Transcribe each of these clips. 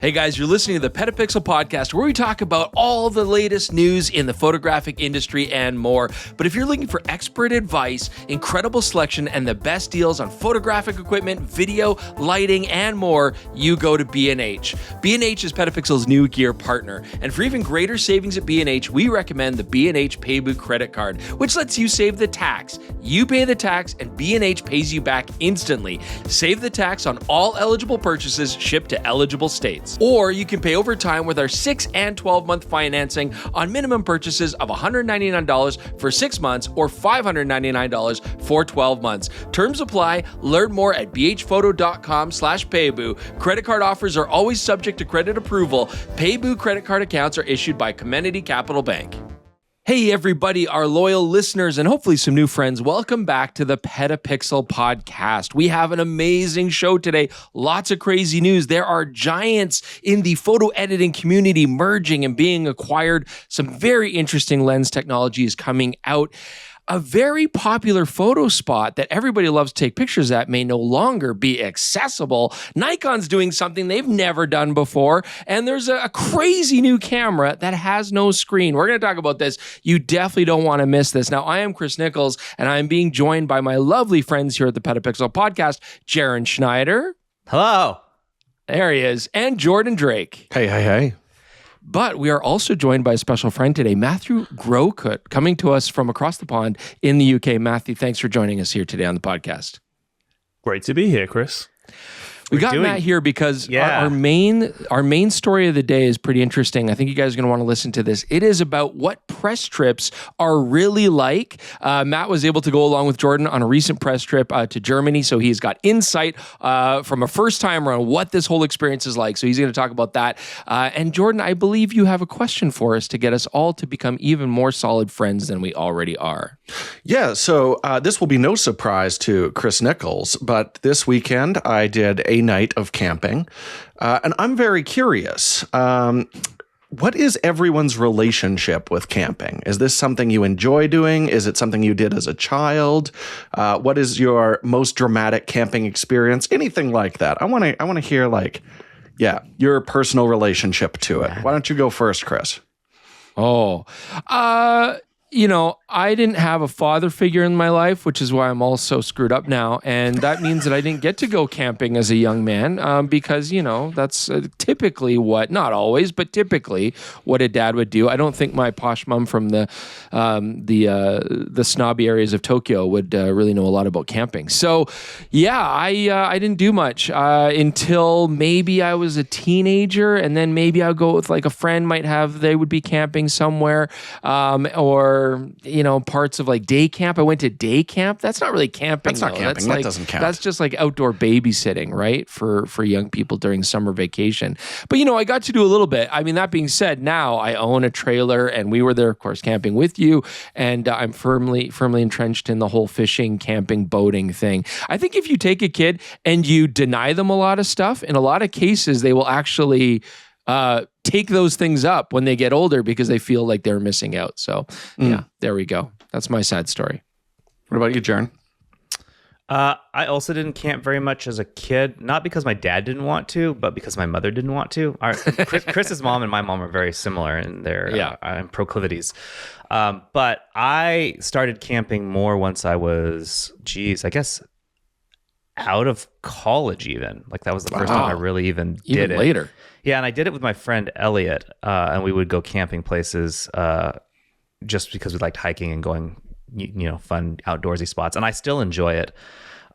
Hey guys, you're listening to the PetaPixel Podcast, where we talk about all the latest news in the photographic industry and more. But if you're looking for expert advice, incredible selection, and the best deals on photographic equipment, video, lighting, and more, you go to B&H. B&H is PetaPixel's new gear partner. And for even greater savings at B&H, we recommend the B&H Payboo credit card, which lets you save the tax. You pay the tax, and B&H pays you back instantly. Save the tax on all eligible purchases shipped to eligible states. Or you can pay over time with our 6 and 12-month financing on minimum purchases of $199 for 6 months or $599 for 12 months. Terms apply. Learn more at bhphoto.com/Payboo. Credit card offers are always subject to credit approval. Payboo credit card accounts are issued by Comenity Capital Bank. Hey everybody, our loyal listeners and hopefully some new friends, welcome back to the PetaPixel Podcast. We have an amazing show today, lots of crazy news. There are giants in the photo editing community merging and being acquired. Some very interesting lens technology is coming out. A very popular photo spot that everybody loves to take pictures at may no longer be accessible. Nikon's doing something they've never done before, and there's a crazy new camera that has no screen. We're going to talk about this. You definitely don't want to miss this. Now, I am Chris Nichols, and I'm being joined by my lovely friends here at the PetaPixel Podcast, Jaron Schneider. Hello. There he is. And Jordan Drake. Hey. But we are also joined by a special friend today, Matthew Growcoot, coming to us from across the pond in the UK. Matthew, thanks for joining us here today on the podcast. Great to be here, Chris. We got Matt here because our main story of the day is pretty interesting. I think you guys are going to want to listen to this. It is about what press trips are really like. Matt was able to go along with Jordan on a recent press trip to Germany, so he's got insight from a first timer on what this whole experience is like. So he's going to talk about that. And Jordan, I believe you have a question for us to get us all to become even more solid friends than we already are. Yeah, so this will be no surprise to Chris Nichols, but this weekend I did a night of camping, and I'm very curious. What is everyone's relationship with camping? Is this something you enjoy doing? Is it something you did as a child? What is your most dramatic camping experience? Anything like that. I want to hear your personal relationship to it. Why don't you go first, Chris? I didn't have a father figure in my life, which is why I'm all so screwed up now. And that means that I didn't get to go camping as a young man because, that's typically not always, but typically what a dad would do. I don't think my posh mom from the snobby areas of Tokyo would really know a lot about camping. So, I didn't do much until maybe I was a teenager. And then maybe I'll go with like a friend they would be camping somewhere or parts of like day camp. I went to day camp. That's not really camping. That's not camping. That doesn't count. That's just like outdoor babysitting, right? For young people during summer vacation. But I got to do a little bit. I mean, that being said, now I own a trailer and we were there, of course, camping with you. And I'm firmly entrenched in the whole fishing, camping, boating thing. I think if you take a kid and you deny them a lot of stuff, in a lot of cases, they will actually take those things up when they get older because they feel like they're missing out. So there we go. That's my sad story. What about you, Jaron? I also didn't camp very much as a kid, not because my dad didn't want to, but because my mother didn't want to. Chris's mom and my mom are very similar in their proclivities. But I started camping more once I was, I guess, out of college even. Like that was the first time I really even did it. Later. Yeah, and I did it with my friend Elliot, and we would go camping places just because we liked hiking and going, fun outdoorsy spots, and I still enjoy it.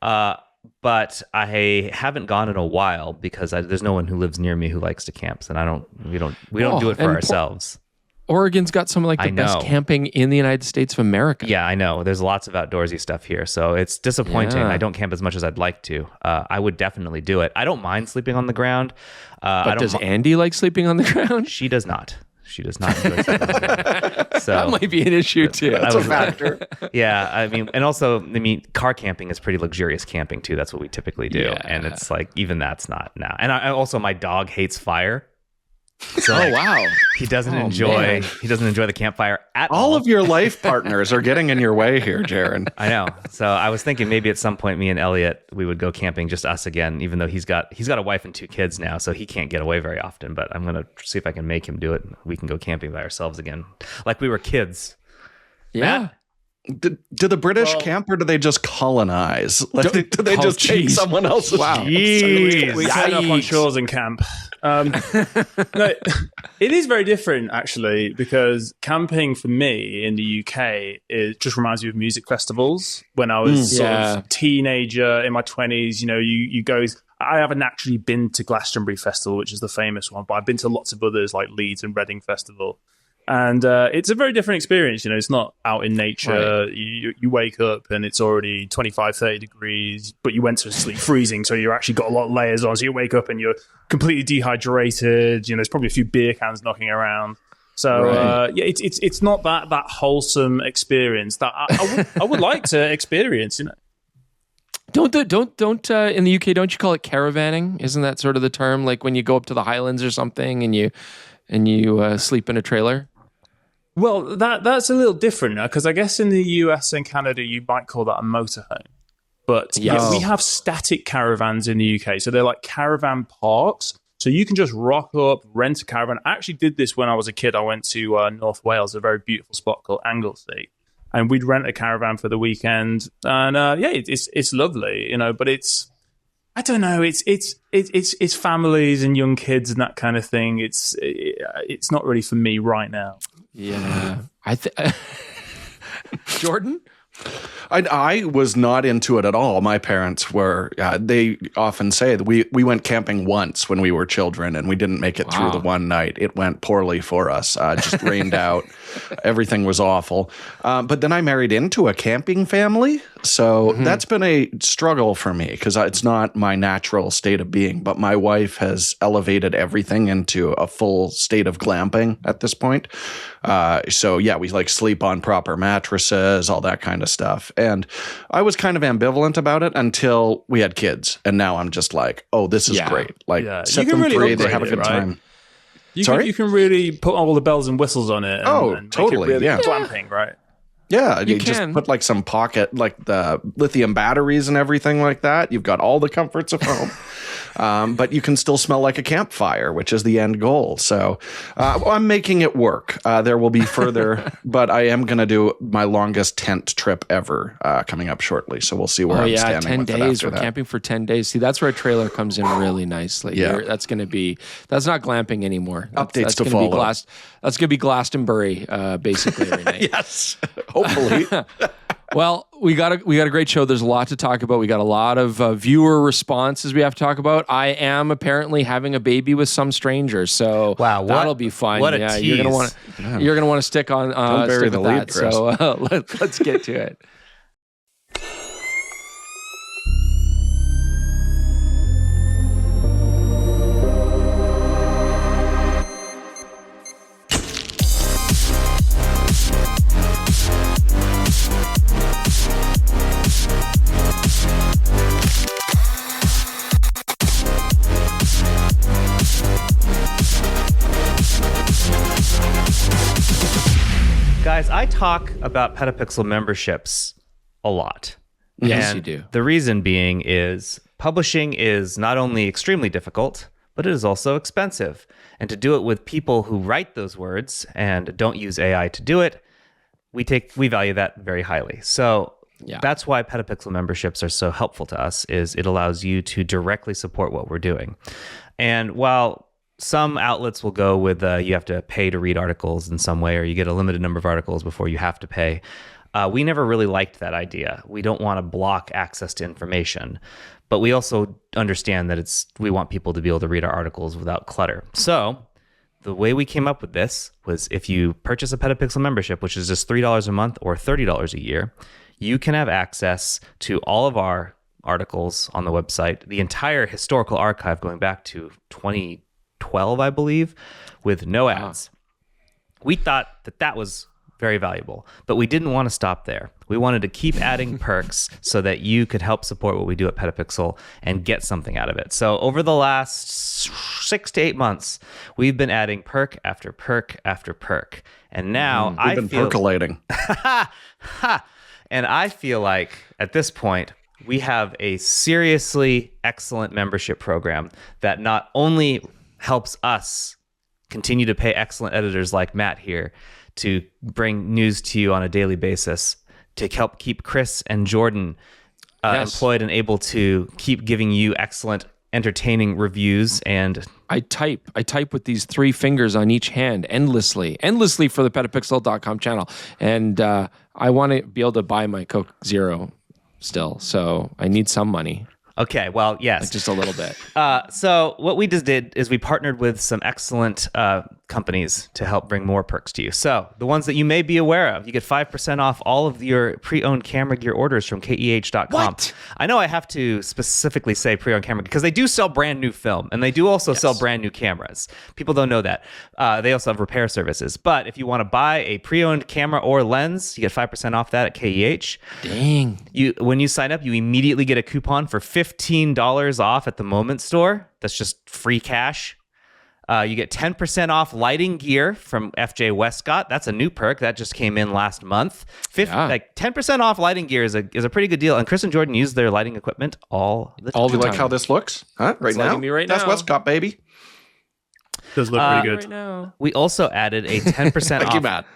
But I haven't gone in a while because there's no one who lives near me who likes to camp, and we don't do it for ourselves. Oregon's got some of the best camping in the United States of America. Yeah, I know. There's lots of outdoorsy stuff here, so it's disappointing. I don't camp as much as I'd like to. I would definitely do it. I don't mind sleeping on the ground. But does Andy like sleeping on the ground? She does not. She does not enjoy sleeping on the ground. So that might be an issue too. That's a factor. Yeah, car camping is pretty luxurious camping too. That's what we typically do, and it's like even that's not now. And I also, my dog hates fire. So Oh, wow. he doesn't Oh, enjoy man. the campfire at all. All of your life partners are getting in your way here, Jaron. I know. So I was thinking maybe at some point me and Elliot, we would go camping, just us again, even though he's got a wife and 2 kids now, so he can't get away very often. But I'm going to see if I can make him do it. We can go camping by ourselves again, like we were kids. Yeah. Matt? Do the British camp, or do they just colonize? Like, do they just take someone else's? Wow. Jeez. We turn up on shores and camp. No, it is very different, actually, because camping for me in the UK, it just reminds me of music festivals. When I was sort of a teenager in my 20s, you go... I haven't actually been to Glastonbury Festival, which is the famous one, but I've been to lots of others like Leeds and Reading Festival. And it's a very different experience. It's not out in nature. Right. You wake up and it's already 25, 30 degrees, but you went to sleep freezing. So you actually got a lot of layers on. So you wake up and you're completely dehydrated. There's probably a few beer cans knocking around. So it's not that wholesome experience that I would like to experience. Don't in the UK, don't you call it caravanning? Isn't that sort of the term? Like when you go up to the Highlands or something and you sleep in a trailer? Well, that's a little different now, because I guess in the US and Canada, you might call that a motorhome. But we have static caravans in the UK. So they're like caravan parks. So you can just rock up, rent a caravan. I actually did this when I was a kid. I went to North Wales, a very beautiful spot called Anglesey. And we'd rent a caravan for the weekend. And it's lovely, but it's... I don't know. It's families and young kids and that kind of thing. It's not really for me right now. Yeah, Jordan. I was not into it at all. My parents were. They often say that we went camping once when we were children, and we didn't make it through the one night. It went poorly for us. Just rained out. Everything was awful. But then I married into a camping family, so that's been a struggle for me because it's not my natural state of being. But my wife has elevated everything into a full state of glamping at this point. So yeah, we like sleep on proper mattresses, all that kind of stuff. And I was kind of ambivalent about it until we had kids. And now I'm just like, oh, this is great. Like set them free, they have a good time. You can really put all the bells and whistles on it. And totally. Make it really glamping, right? Yeah, you just put like some pocket, like the lithium batteries and everything like that. You've got all the comforts of home, but you can still smell like a campfire, which is the end goal. So I'm making it work. There will be further, but I am going to do my longest tent trip ever coming up shortly. So we'll see where I'm standing. 10 with days. We're camping for 10 days. See, that's where a trailer comes in really nicely. That's not glamping anymore. Updates to follow. That's going to be Glastonbury, basically every night. Yes. Hopefully. Well, we got a great show. There's a lot to talk about. We got a lot of viewer responses we have to talk about. I am apparently having a baby with some stranger, so that'll be fun. What a tease. You're gonna want to stick on. Don't bury the lead, Chris. So let's get to it. Guys, I talk about PetaPixel memberships a lot. Yes, you do. The reason being is publishing is not only extremely difficult, but it is also expensive. And to do it with people who write those words and don't use AI to do it, we value that very highly. So that's why PetaPixel memberships are so helpful to us, is it allows you to directly support what we're doing. And while some outlets will go with you have to pay to read articles in some way, or you get a limited number of articles before you have to pay. We never really liked that idea. We don't want to block access to information, but we also understand that we want people to be able to read our articles without clutter. So the way we came up with this was if you purchase a PetaPixel membership, which is just $3 a month or $30 a year, you can have access to all of our articles on the website, the entire historical archive going back to 2012, I believe, with no ads. We thought that was very valuable. But we didn't want to stop there. We wanted to keep adding perks so that you could help support what we do at PetaPixel and get something out of it. So over the last 6 to 8 months, we've been adding perk after perk after perk. And now we've been percolating. And I feel like at this point, we have a seriously excellent membership program that not only helps us continue to pay excellent editors like Matt here to bring news to you on a daily basis, to help keep Chris and Jordan employed and able to keep giving you excellent, entertaining reviews. And I type with these 3 fingers on each hand endlessly for the PetaPixel.com channel. And I want to be able to buy my Coke Zero still, so I need some money. Okay, well, yes. Like just a little bit. So what we just did is we partnered with some excellent companies to help bring more perks to you. So the ones that you may be aware of, you get 5% off all of your pre-owned camera gear orders from KEH.com. What? I know I have to specifically say pre-owned camera because they do sell brand new film and they do also sell brand new cameras. People don't know that. They also have repair services. But if you want to buy a pre-owned camera or lens, you get 5% off that at KEH. Dang. When you sign up, you immediately get a coupon for $15 off at the Moment store. That's just free cash. You get 10% off lighting gear from FJ Westcott. That's a new perk that just came in last month. Like 10% off lighting gear is a pretty good deal. And Chris and Jordan use their lighting equipment all the time. Do you like how this looks? Huh? Right now? Me right That's now. Westcott, baby. Does look pretty good. Right now. We also added a 10% Thank off. you, Matt.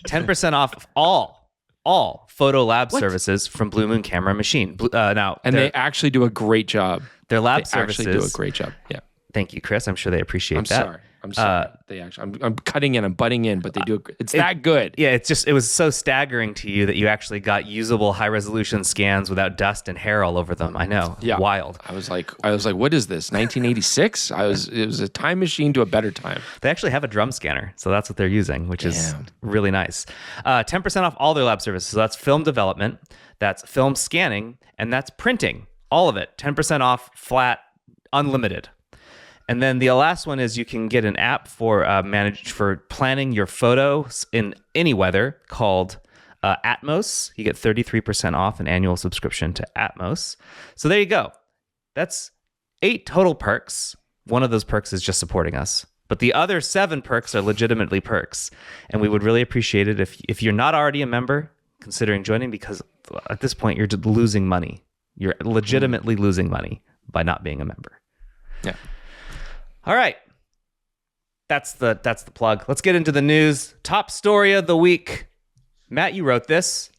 10% off of all photo lab services from Blue Moon Camera Machine. They actually do a great job. Their lab They services actually do a great job. Yeah. Thank you, Chris. I'm sure they appreciate that. I'm sorry. I'm cutting in. I'm butting in, but they do. It's that good. Yeah, it was so staggering to you that you actually got usable high resolution scans without dust and hair all over them. I know. Yeah. Wild. I was like, what is this? 1986? It was a time machine to a better time. They actually have a drum scanner, so that's what they're using, which is really nice. 10% off all their lab services. So that's film development, that's film scanning, and that's printing. All of it. 10% off, flat, unlimited. And then the last one is you can get an app for planning your photos in any weather called Atmos. You get 33% off an annual subscription to Atmos. So there you go. That's 8 total perks. One of those perks is just supporting us. But the other 7 perks are legitimately perks. And we would really appreciate it if you're not already a member, considering joining, because at this point you're just losing money. You're legitimately losing money by not being a member. Yeah. All right. That's the plug. Let's get into the news. Top story of the week. Matt, you wrote this.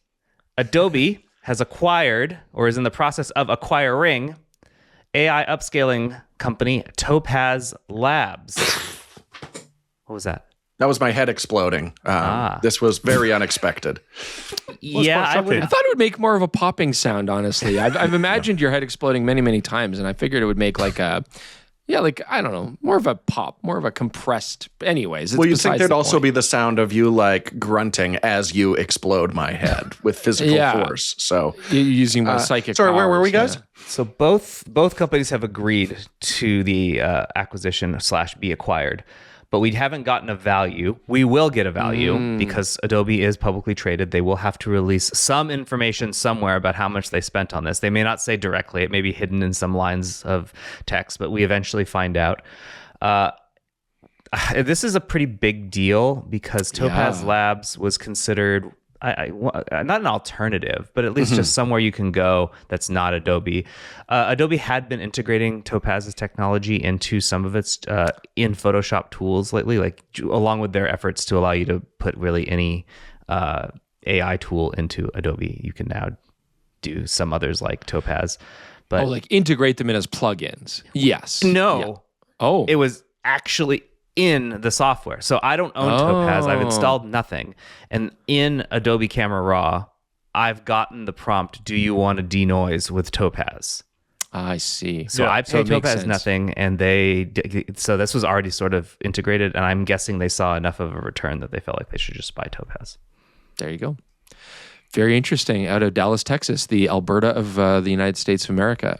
Adobe has acquired, or is in the process of acquiring, AI upscaling company Topaz Labs. What was that? That was my head exploding. This was very unexpected. I thought it would make more of a popping sound, honestly. I've imagined your head exploding many, many times, and I figured it would make like a... Yeah, like, I don't know, more of a pop, more of a compressed. Anyways, well, you think there'd also be the sound of you like grunting as you explode my head with physical force. So you're using my psychic. Sorry, where were we, powers, guys? So both companies have agreed to the acquisition / be acquired, but we haven't gotten a value. We will get a value because Adobe is publicly traded. They will have to release some information somewhere about how much they spent on this. They may not say directly. It may be hidden in some lines of text, but we eventually find out. This is a pretty big deal because Topaz Labs was considered not an alternative, but at least just somewhere you can go that's not Adobe. Adobe had been integrating Topaz's technology into some of its in Photoshop tools lately, like along with their efforts to allow you to put really any AI tool into Adobe. You can now do some others like Topaz. But like integrate them in as plugins. Yes. No. Yeah. Oh. It was actually in the software. So I don't own Topaz. I've installed nothing. And in Adobe Camera Raw, I've gotten the prompt, do you want to denoise with Topaz? I see. So I paid Topaz nothing, and so this was already sort of integrated, and I'm guessing they saw enough of a return that they felt like they should just buy Topaz. There you go. Very interesting. Out of Dallas, Texas, the Alberta of the United States of America.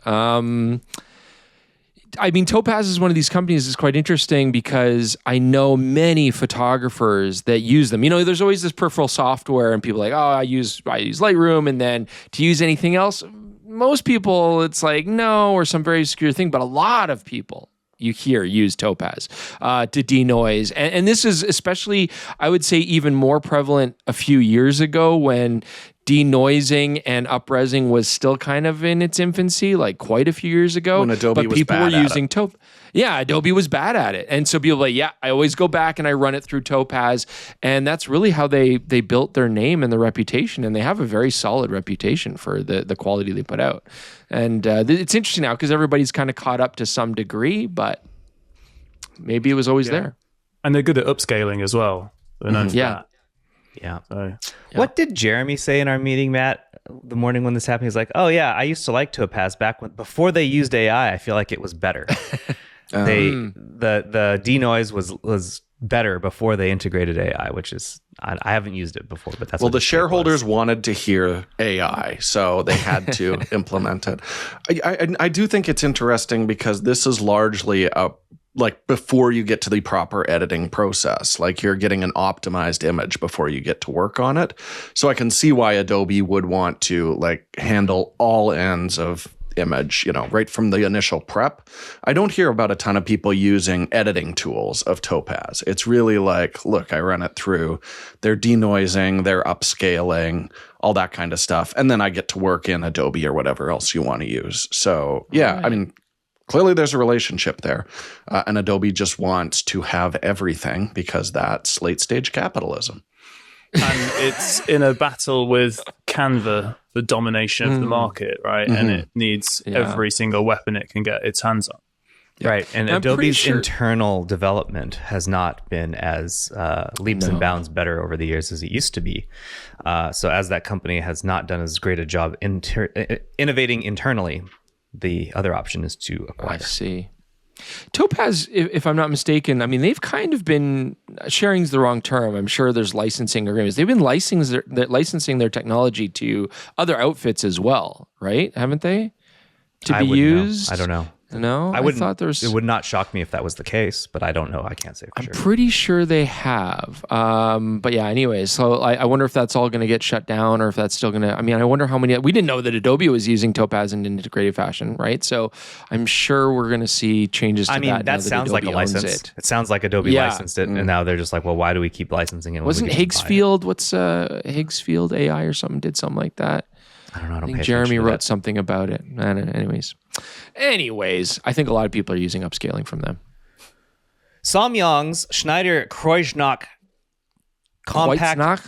I memean, Topaz is one of these companies that's quite interesting because I know many photographers that use them. You know, there's always this peripheral software and people are like, oh, I use Lightroom, and then to use anything else, most people, it's like, no, or some very obscure thing, but a lot of people you hear use Topaz to denoise. And this is especially, I would say, even more prevalent a few years ago when denoising and upresing was still kind of in its infancy, like quite a few years ago. When Adobe was bad at it. Yeah, Adobe was bad at it. And so people are like, yeah, I always go back and I run it through Topaz. And that's really how they built their name and their reputation. And they have a very solid reputation for the quality they put out. And it's interesting now because everybody's kind of caught up to some degree, but maybe it was always there. And they're good at upscaling as well. They're known for that. Yeah. So, What did Jeremy say in our meeting, Matt, the morning when this happened? He's like, oh, yeah, I used to like Topaz before they used AI. I feel like it was better. The denoise was better before they integrated AI, which is, I haven't used it before, but that's the shareholders wanted to hear AI, so they had to implement it. I do think it's interesting because this is largely like before you get to the proper editing process, like you're getting an optimized image before you get to work on it. So I can see why Adobe would want to like handle all ends of image, right from the initial prep. I don't hear about a ton of people using editing tools of Topaz. It's really like, look, I run it through. They're denoising, they're upscaling, all that kind of stuff. And then I get to work in Adobe or whatever else you want to use. So yeah, I mean, clearly there's a relationship there. And Adobe just wants to have everything because that's late stage capitalism. And it's in a battle with Canva, the domination of the market, right? And it needs every single weapon it can get its hands on. Right. And Adobe's internal development has not been as leaps and bounds better over the years as it used to be. So as that company has not done as great a job innovating internally, the other option is to acquire. I see. Topaz, if I'm not mistaken, I mean, they've kind of been, sharing's the wrong term. I'm sure there's licensing agreements. They've been licensing their technology to other outfits as well, right? Haven't they? To be used? I don't know. No, I thought there was. It would not shock me if that was the case, but I don't know. I can't say for sure. I'm pretty sure they have. But yeah, anyways, so I wonder if that's all going to get shut down or if that's still going to. I mean, I wonder how many. We didn't know that Adobe was using Topaz in an integrated fashion, right? So I'm sure we're going to see changes to that. I mean, that sounds like a license. It sounds like Adobe licensed it, and now they're just like, well, why do we keep licensing it? Wasn't Higgsfield? What's Higgsfield AI or something? Did something like that. I don't know. I think Jeremy wrote something about it. Anyways, I think a lot of people are using upscaling from them. Samyang's Schneider-Kreuznach compact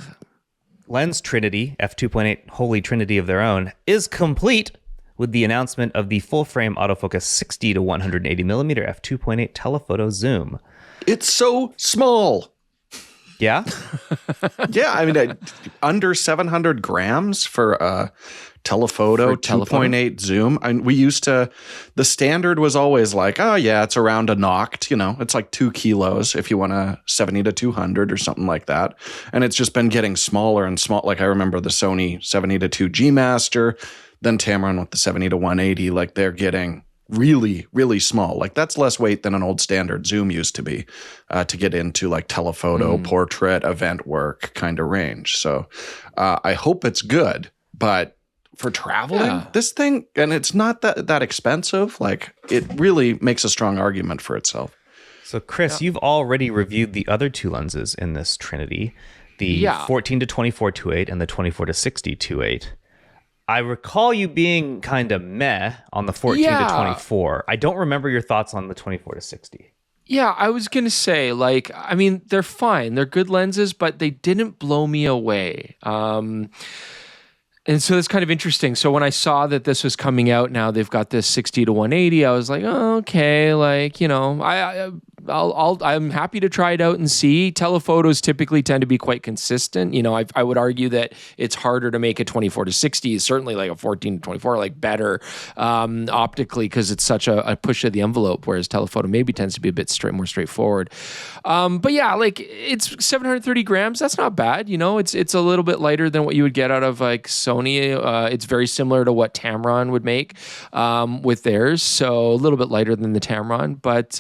lens trinity, f2.8 holy trinity of their own, is complete with the announcement of the full-frame autofocus 60 to 180 millimeter f2.8 telephoto zoom. It's so small. Yeah? Yeah, I mean, under 700 grams for a telephoto 2.8 zoom. We used to, the standard was always like, oh yeah, it's around a noct, it's like 2 kilos if you want a 70 to 200 or something like that. And it's just been getting smaller and small. Like I remember the Sony 70 to 2 G Master, then Tamron with the 70 to 180, like they're getting really, really small. Like that's less weight than an old standard zoom used to be to get into like telephoto, portrait, event work kind of range. So I hope it's good, but for traveling, this thing, and it's not that expensive, like it really makes a strong argument for itself. So Chris, you've already reviewed the other two lenses in this trinity, the 14 to 24 2.8 and the 24 to 60 2.8. I recall you being kind of meh on the 14 to 24. I don't remember your thoughts on the 24 to 60. Yeah, I was going to say, like, I mean, they're fine. They're good lenses, but they didn't blow me away. And so it's kind of interesting. So when I saw that this was coming out now, they've got this 60 to 180. I was like, oh, okay, like, I'm happy to try it out and see. Telephotos typically tend to be quite consistent. I would argue that it's harder to make a 24 to 60, certainly like a 14 to 24, like better optically because it's such a push of the envelope, whereas telephoto maybe tends to be a bit more straightforward. But yeah, like it's 730 grams. That's not bad. It's a little bit lighter than what you would get out of like Sony Sony. It's very similar to what Tamron would make with theirs, so a little bit lighter than the Tamron, but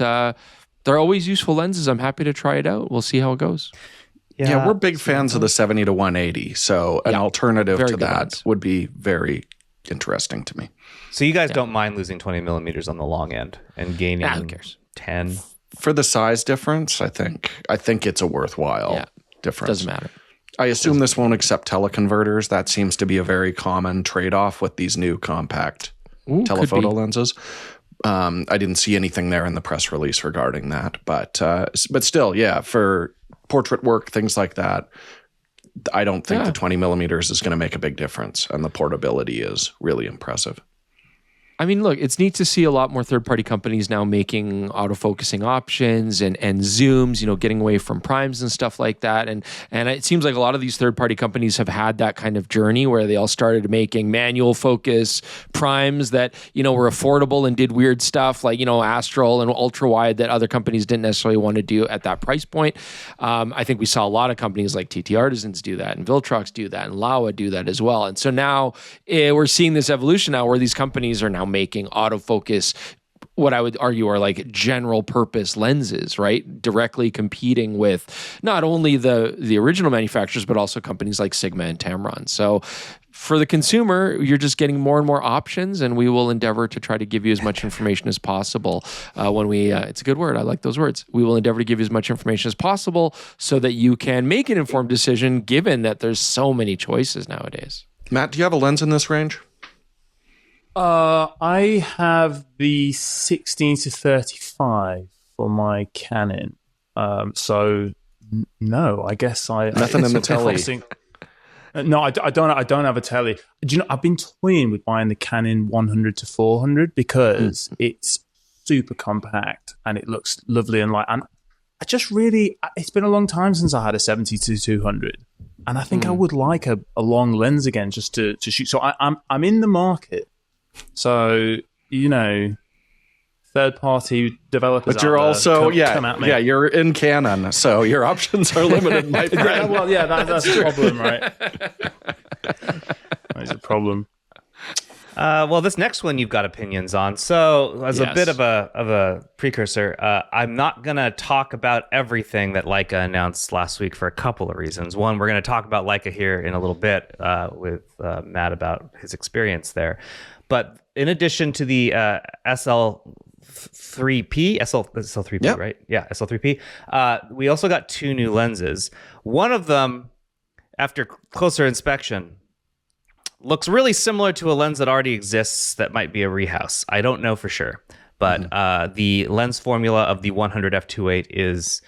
they're always useful lenses. I'm happy to try it out. We'll see how it goes. Yeah, we're big fans of the 70 to 180, so an alternative to that lens would be very interesting to me. So you guys don't mind losing 20 millimeters on the long end and gaining who cares? 10? For the size difference, I think it's a worthwhile difference. Doesn't matter. I assume this won't accept teleconverters. That seems to be a very common trade-off with these new compact telephoto lenses. I didn't see anything there in the press release regarding that, but still, for portrait work, things like that, I don't think the 20 millimeters is going to make a big difference, and the portability is really impressive. I mean, look, it's neat to see a lot more third-party companies now making autofocusing options and zooms, getting away from primes and stuff like that. And it seems like a lot of these third-party companies have had that kind of journey where they all started making manual focus primes that, were affordable and did weird stuff like, Astral and ultra-wide that other companies didn't necessarily want to do at that price point. I think we saw a lot of companies like TT Artisans do that, and Viltrox do that, and Laowa do that as well. And so now we're seeing this evolution now where these companies are now making autofocus, what I would argue are like general purpose lenses, right? Directly competing with not only the original manufacturers, but also companies like Sigma and Tamron. So for the consumer, you're just getting more and more options, and we will endeavor to try to give you as much information as possible when we, it's a good word, I like those words. We will endeavor to give you as much information as possible so that you can make an informed decision given that there's so many choices nowadays. Matt, do you have a lens in this range? I have the 16 to 35 for my Canon. So no, I guess nothing in the telly. No, I don't have a telly. Do you know? I've been toying with buying the Canon 100 to 400 because it's super compact and it looks lovely and light. And I just really, it's been a long time since I had a 70 to 200, and I think I would like a long lens again just to shoot. So I'm in the market. So, third-party developers. But you're also, come at me. you're in Canon, so your options are limited, my friend. That's a problem, right? That is a problem. Well, this next one you've got opinions on. So, as a bit of a precursor, I'm not going to talk about everything that Leica announced last week for a couple of reasons. One, we're going to talk about Leica here in a little bit with Matt about his experience there. But in addition to the SL3P, right? Yeah, SL3P. We also got two new lenses. One of them, after closer inspection, looks really similar to a lens that already exists that might be a rehouse. I don't know for sure. But the lens formula of the 100 f2.8 is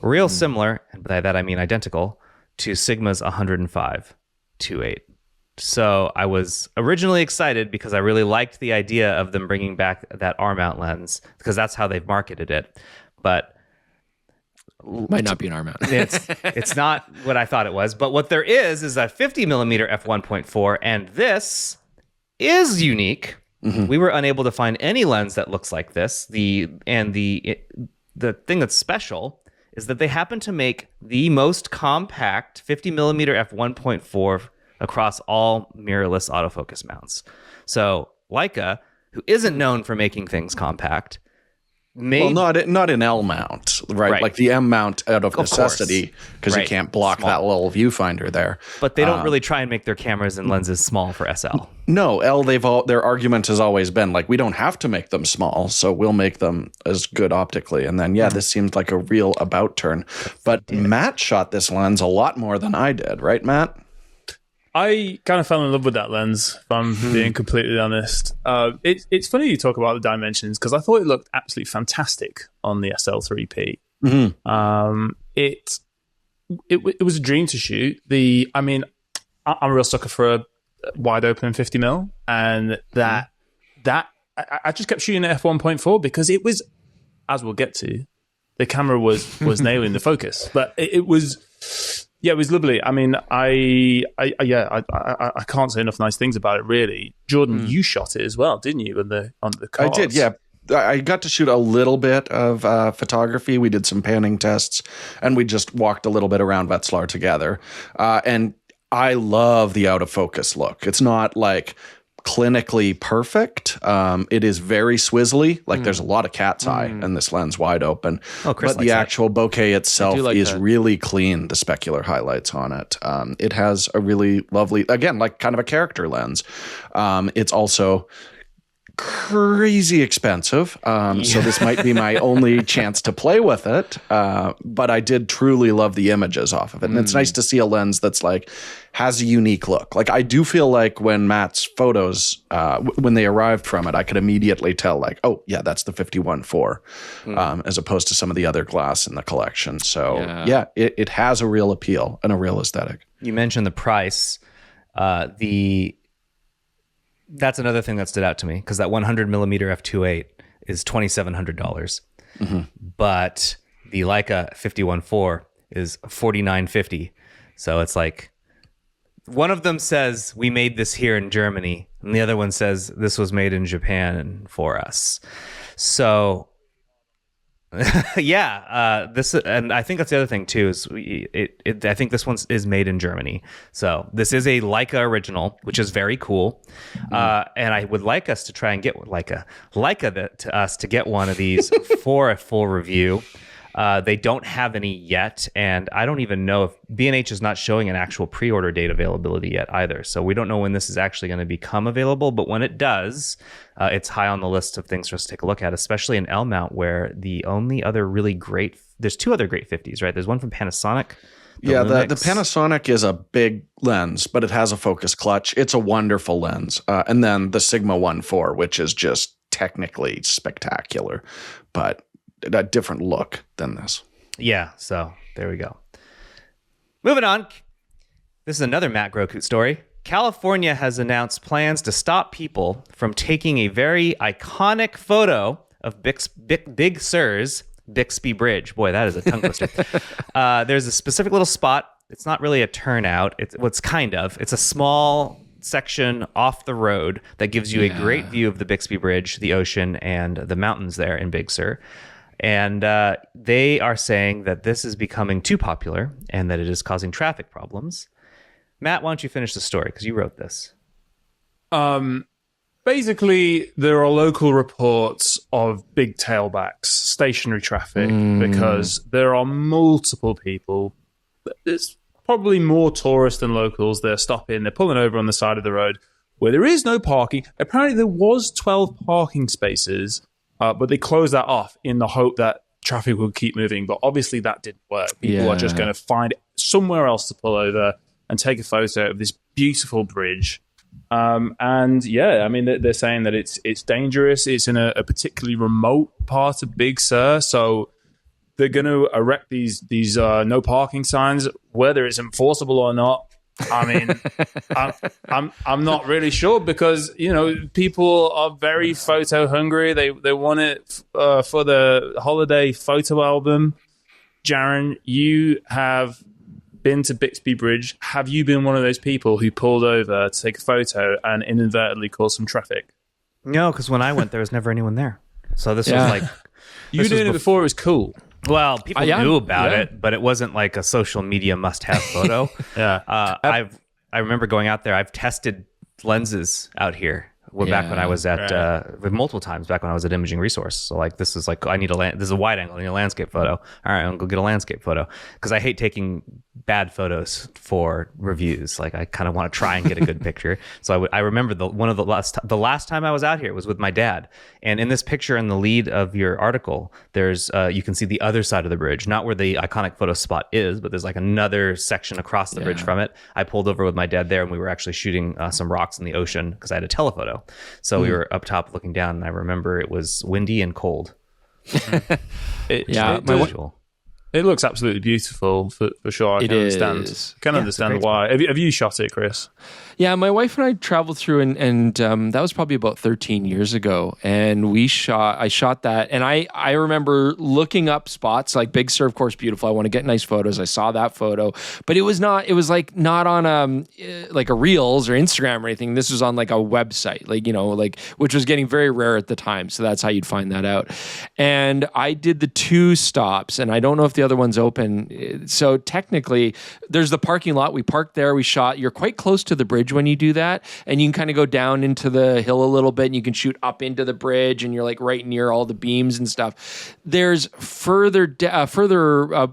real similar, and by that I mean identical, to Sigma's 105 2.8. So I was originally excited because I really liked the idea of them bringing back that R-mount lens because that's how they've marketed it. But might not be an R-mount. it's not what I thought it was. But what there is a 50 millimeter f1.4, and this is unique. We were unable to find any lens that looks like this. The thing that's special is that they happen to make the most compact 50 millimeter f1.4 across all mirrorless autofocus mounts. So Leica, who isn't known for making things compact, not in L mount, right? Like the M mount out of necessity, because you can't block that little viewfinder there. But they don't really try and make their cameras and lenses small for SL. No, L, their argument has always been like, we don't have to make them small, so we'll make them as good optically. And then, this seems like a real about turn. But Matt shot this lens a lot more than I did, right, Matt? I kind of fell in love with that lens, if I'm being completely honest. It's funny you talk about the dimensions because I thought it looked absolutely fantastic on the SL3P. It was a dream to shoot. I'm a real sucker for a wide open 50 mil, and I just kept shooting at f1.4 because it was, as we'll get to, the camera was nailing the focus, but it was. Yeah, it was lovely. I mean, I can't say enough nice things about it, really. Jordan, you shot it as well, didn't you, on the cars? I did, yeah. I got to shoot a little bit of photography. We did some panning tests, and we just walked a little bit around Wetzlar together. And I love the out of focus look. It's not like clinically perfect. It is very swizzly. Like there's a lot of cat's eye and this lens wide open. Oh, Chris but the actual bokeh itself is really clean. The specular highlights on it. It has a really lovely, again, like kind of a character lens. It's also crazy expensive. So this might be my only chance to play with it. But I did truly love the images off of it. And it's nice to see a lens that's like, has a unique look. Like I do feel like when Matt's photos, when they arrived from it, I could immediately tell like, oh yeah, that's the 51.4, as opposed to some of the other glass in the collection. So yeah, it has a real appeal and a real aesthetic. You mentioned the price. That's another thing that stood out to me, because that 100 millimeter f2.8 is $2,700, but the Leica 51.4 is $4,950. So it's like one of them says we made this here in Germany, and the other one says this was made in Japan for us. So this, and I think that's the other thing too, is I think this one is made in Germany. So this is a Leica original, which is very cool. And I would like us to try and get us to get one of these for a full review. They don't have any yet, and I don't even know if B&H is not showing an actual pre-order date availability yet either. So we don't know when this is actually going to become available, but when it does, it's high on the list of things for us to take a look at, especially in L-mount, where the only other really great, there's two other great 50s, right? There's one from Panasonic. The Panasonic is a big lens, but it has a focus clutch. It's a wonderful lens. And then the Sigma 1.4, which is just technically spectacular, but a different look than this. Yeah, so there we go. Moving on. This is another Matt Growcoot story. California has announced plans to stop people from taking a very iconic photo of Big Sur's Bixby Bridge. Boy, that is a tongue twister. There's a specific little spot. It's not really a turnout. It's a small section off the road that gives you a great view of the Bixby Bridge, the ocean, and the mountains there in Big Sur. And they are saying that this is becoming too popular and that it is causing traffic problems. Matt, why don't you finish the story, because you wrote this. Basically, there are local reports of big tailbacks, stationary traffic, because there are multiple people. It's probably more tourists than locals. They're stopping, they're pulling over on the side of the road where there is no parking. Apparently, there was 12 parking spaces, but they closed that off in the hope that traffic would keep moving. But obviously that didn't work. People are just going to find somewhere else to pull over and take a photo of this beautiful bridge. And yeah, I mean, they're saying that it's dangerous. It's in a particularly remote part of Big Sur. So they're going to erect these no parking signs, whether it's enforceable or not. I mean, I'm not really sure, because people are very photo hungry. They want it for the holiday photo album. Jaron, you have been to Bixby Bridge. Have you been one of those people who pulled over to take a photo and inadvertently caused some traffic? No, because when I went, there was never anyone there. So this was like you doing it before it was cool. Well, people knew about it, but it wasn't like a social media must-have photo. I remember going out there. I've tested lenses out here back when I was at multiple times back when I was at Imaging Resource. So like this is like this is a wide angle. I need a landscape photo. All right, I'll go get a landscape photo, because I hate taking bad photos for reviews. Like I kind of want to try and get a good picture. So I remember the last time I was out here, it was with my dad. And in this picture in the lead of your article, there's you can see the other side of the bridge, not where the iconic photo spot is, but there's like another section across the bridge from it. I pulled over with my dad there, and we were actually shooting some rocks in the ocean because I had a telephoto. So we were up top looking down, and I remember it was windy and cold. It looks absolutely beautiful for sure. I can understand why. Have you shot it, Chris? Yeah, my wife and I traveled through, and that was probably about 13 years ago. And I shot that, and I remember looking up spots like Big Sur, of course, beautiful. I want to get nice photos. I saw that photo, but it was not on like a Reels or Instagram or anything. This was on like a website, which was getting very rare at the time. So that's how you'd find that out. And I did the 2 stops, and I don't know if the the other one's open. So technically, there's the parking lot. We parked there. We shot. You're quite close to the bridge when you do that, and you can kind of go down into the hill a little bit, and you can shoot up into the bridge, and you're like right near all the beams and stuff. There's further,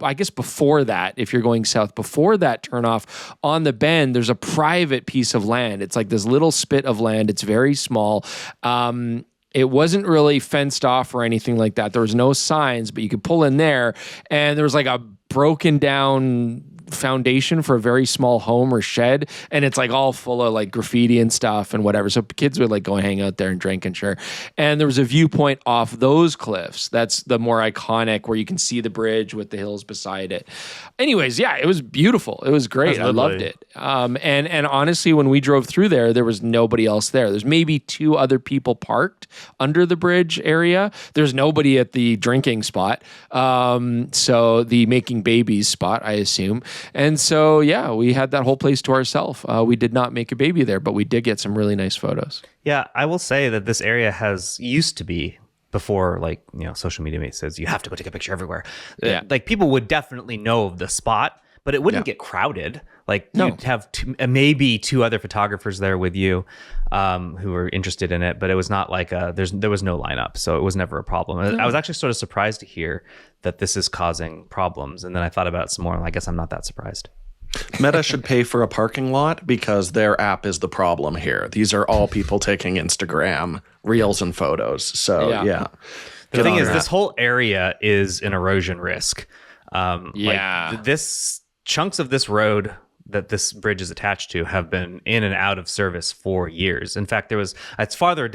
I guess before that, if you're going south, before that turnoff on the bend, there's a private piece of land. It's like this little spit of land. It's very small. It wasn't really fenced off or anything like that. There was no signs, but you could pull in there, and there was like a broken down foundation for a very small home or shed, and it's like all full of like graffiti and stuff and whatever. So kids would like go and hang out there and drink and sure. And there was a viewpoint off those cliffs. That's the more iconic, where you can see the bridge with the hills beside it. Anyways, yeah, it was beautiful. It was great. I loved it. And honestly, when we drove through there was nobody else there. There's maybe 2 other people parked under the bridge area. There's nobody at the drinking spot. So the making babies spot, I assume. And so, yeah, we had that whole place to ourselves. We did not make a baby there, but we did get some really nice photos. Yeah, I will say that this area used to be, before like, social media says you have to go take a picture everywhere. Yeah. Like people would definitely know of the spot, but it wouldn't get crowded. Like you'd have maybe 2 other photographers there with you who were interested in it, but it was not like there was no lineup, so it was never a problem. I was actually sort of surprised to hear that this is causing problems, and then I thought about it some more, and I guess I'm not that surprised. Meta should pay for a parking lot because their app is the problem here. These are all people taking Instagram reels and photos. So yeah. The thing is, this whole area is an erosion risk. Like this chunks of this road that this bridge is attached to have been in and out of service for years. In fact, it's farther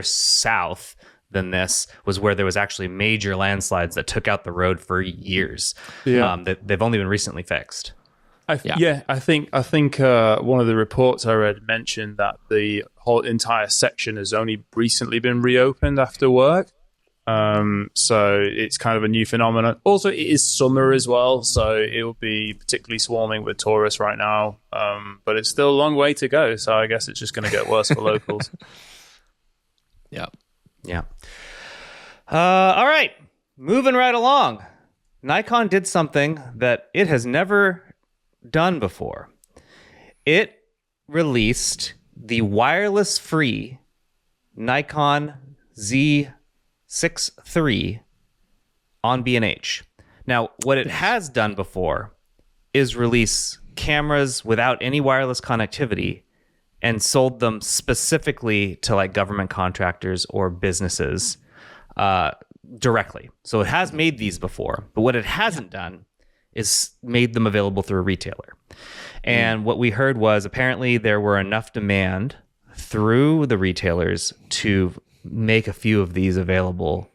south than this was where there was actually major landslides that took out the road for years. That they've only been recently fixed. I think one of the reports I read mentioned that the whole entire section has only recently been reopened after work. So it's kind of a new phenomenon. Also, it is summer as well, so it will be particularly swarming with tourists right now. But it's still a long way to go, so I guess it's just going to get worse for locals. Yeah. All right. Moving right along. Nikon did something that it has never done before. It released the wireless-free Nikon Z6 III on B&H. Now, what it has done before is release cameras without any wireless connectivity and sold them specifically to like government contractors or businesses directly. So it has made these before, but what it hasn't done is made them available through a retailer. And what we heard was apparently there were enough demand through the retailers to make a few of these available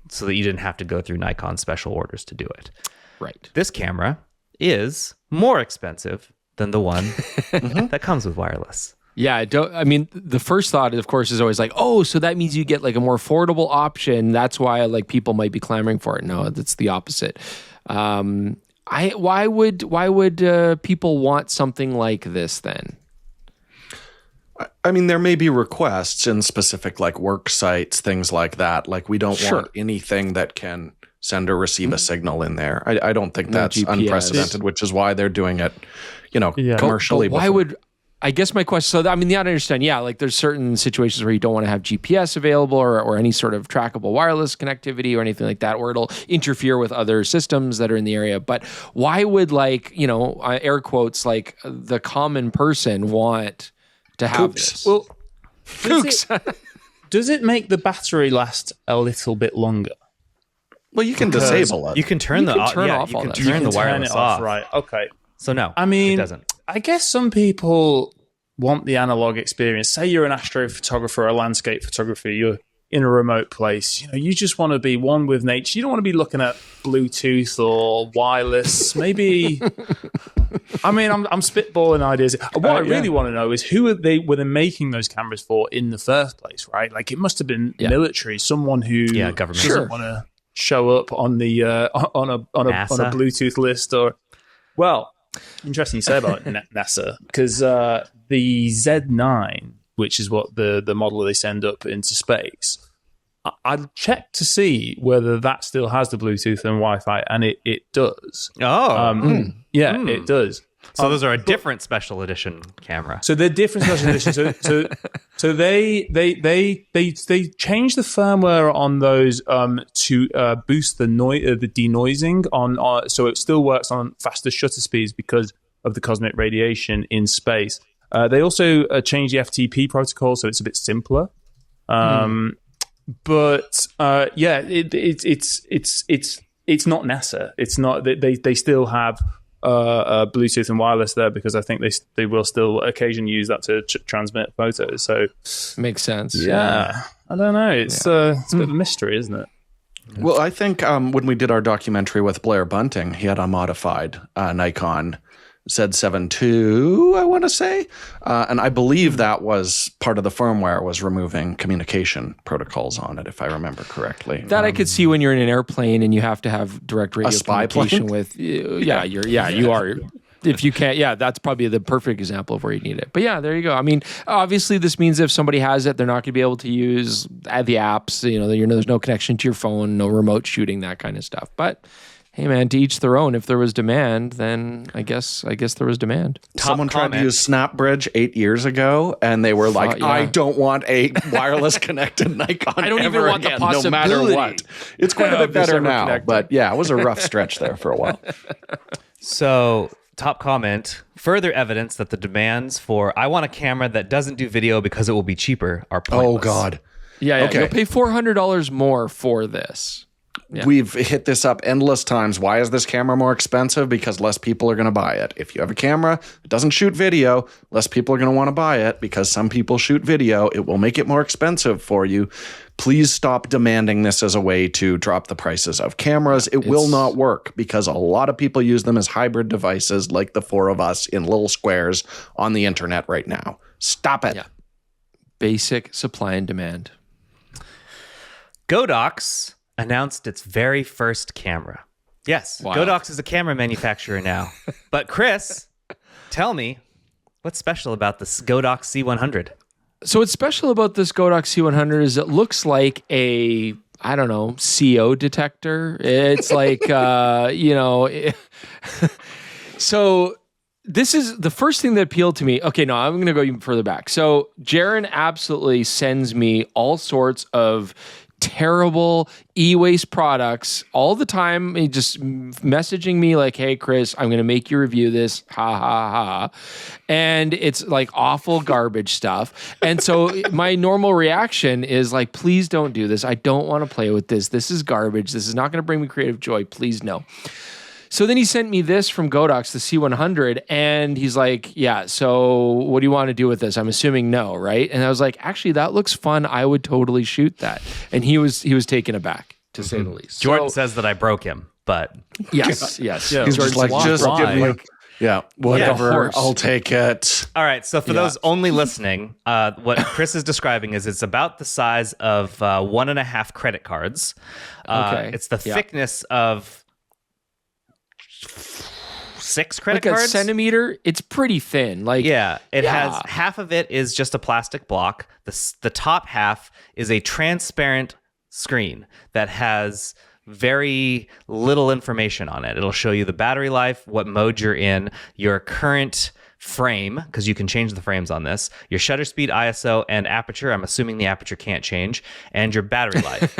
so that you didn't have to go through Nikon special orders to do it. Right. This camera is more expensive than the one that comes with wireless. Yeah, the first thought, of course, is always like, oh, so that means you get like a more affordable option. That's why like people might be clamoring for it. No, that's the opposite. Why would people want something like this then? I mean, there may be requests in specific like work sites, things like that. Like we don't want anything that can send or receive a signal in there. I don't think that's unprecedented, which is why they're doing it, commercially. But I guess my question, I understand, like there's certain situations where you don't want to have GPS available or any sort of trackable wireless connectivity or anything like that, or it'll interfere with other systems that are in the area. But why would air quotes, like the common person want to have this? Well, does it make the battery last a little bit longer? Well, you can disable it. You can turn the wireless off. Right. Okay. So no, it doesn't. I guess some people want the analog experience. Say you're an astrophotographer, a landscape photographer, you're in a remote place. You just want to be one with nature. You don't want to be looking at Bluetooth or wireless. Maybe. I'm spitballing ideas. What I really want to know is who were they making those cameras for in the first place, right? Like it must have been military, someone who government doesn't want to show up on the on a Bluetooth list or interesting you say about NASA, because the Z9, which is what the model they send up into space, I checked to see whether that still has the Bluetooth and Wi-Fi, and it does. It does. So those are a different special edition camera. So they're different special editions. So they changed the firmware on those to boost the denoising on. So it still works on faster shutter speeds because of the cosmic radiation in space. They also changed the FTP protocol, so it's a bit simpler. But it's not NASA. It's not. They still have Bluetooth and wireless there because I think they will still occasionally use that to transmit photos. So makes sense. Yeah. I don't know. It's a bit of a mystery, isn't it? Well, I think when we did our documentary with Blair Bunting, he had a modified Nikon Z7 II, I want to say. And I believe that was part of the firmware was removing communication protocols on it, if I remember correctly. That I could see when you're in an airplane and you have to have direct radio communication with. You are. If you can't, that's probably the perfect example of where you need it. But yeah, there you go. I mean, obviously this means if somebody has it, they're not going to be able to use the apps. There's no connection to your phone, no remote shooting, that kind of stuff. But hey man, to each their own. If there was demand, then I guess there was demand. Someone tried to use SnapBridge 8 years ago, and they were like, I don't want a wireless connected Nikon I don't even want again, the possibility. no matter what. It's quite a bit better now, connected. But yeah, it was a rough stretch there for a while. So, top comment, further evidence that the demands for I want a camera that doesn't do video because it will be cheaper are pointless. Oh, God. Yeah. Okay. You'll pay $400 more for this. Yeah. We've hit this up endless times. Why is this camera more expensive? Because less people are going to buy it. If you have a camera that doesn't shoot video, less people are going to want to buy it because some people shoot video. It will make it more expensive for you. Please stop demanding this as a way to drop the prices of cameras. It will not work because a lot of people use them as hybrid devices like the four of us in little squares on the internet right now. Stop it. Yeah. Basic supply and demand. Godox announced its very first camera. Yes, wow. Godox is a camera manufacturer now. But Chris, tell me, what's special about this Godox C100? So what's special about this Godox C100 is it looks like a, I don't know, CO detector. It's like, so this is the first thing that appealed to me. Okay, no, I'm going to go even further back. So Jaron absolutely sends me all sorts of terrible e-waste products all the time. He just messaging me like, hey Chris, I'm gonna make you review this, ha ha ha, and it's like awful garbage stuff. And so my normal reaction is like, please don't do this. I don't want to play with this. This is garbage. This is not going to bring me creative joy. Please no. So then he sent me this from Godox, the C100, and he's like, yeah, so what do you want to do with this? I'm assuming no, right? And I was like, actually, that looks fun. I would totally shoot that. And he was taken aback, to say the least. Jordan says that I broke him, but... Yes. Yeah. He's just like, just give me... Whatever, yeah, I'll take it. All right, so for those only listening, what Chris is describing is it's about the size of 1.5 credit cards. It's the thickness of 6 credit cards. Like a centimeter. It's pretty thin. It has half of it is just a plastic block. The top half is a transparent screen that has very little information on it. It'll show you the battery life, what mode you're in, your current frame, because you can change the frames on this, your shutter speed, ISO, and aperture. I'm assuming the aperture can't change, and your battery life.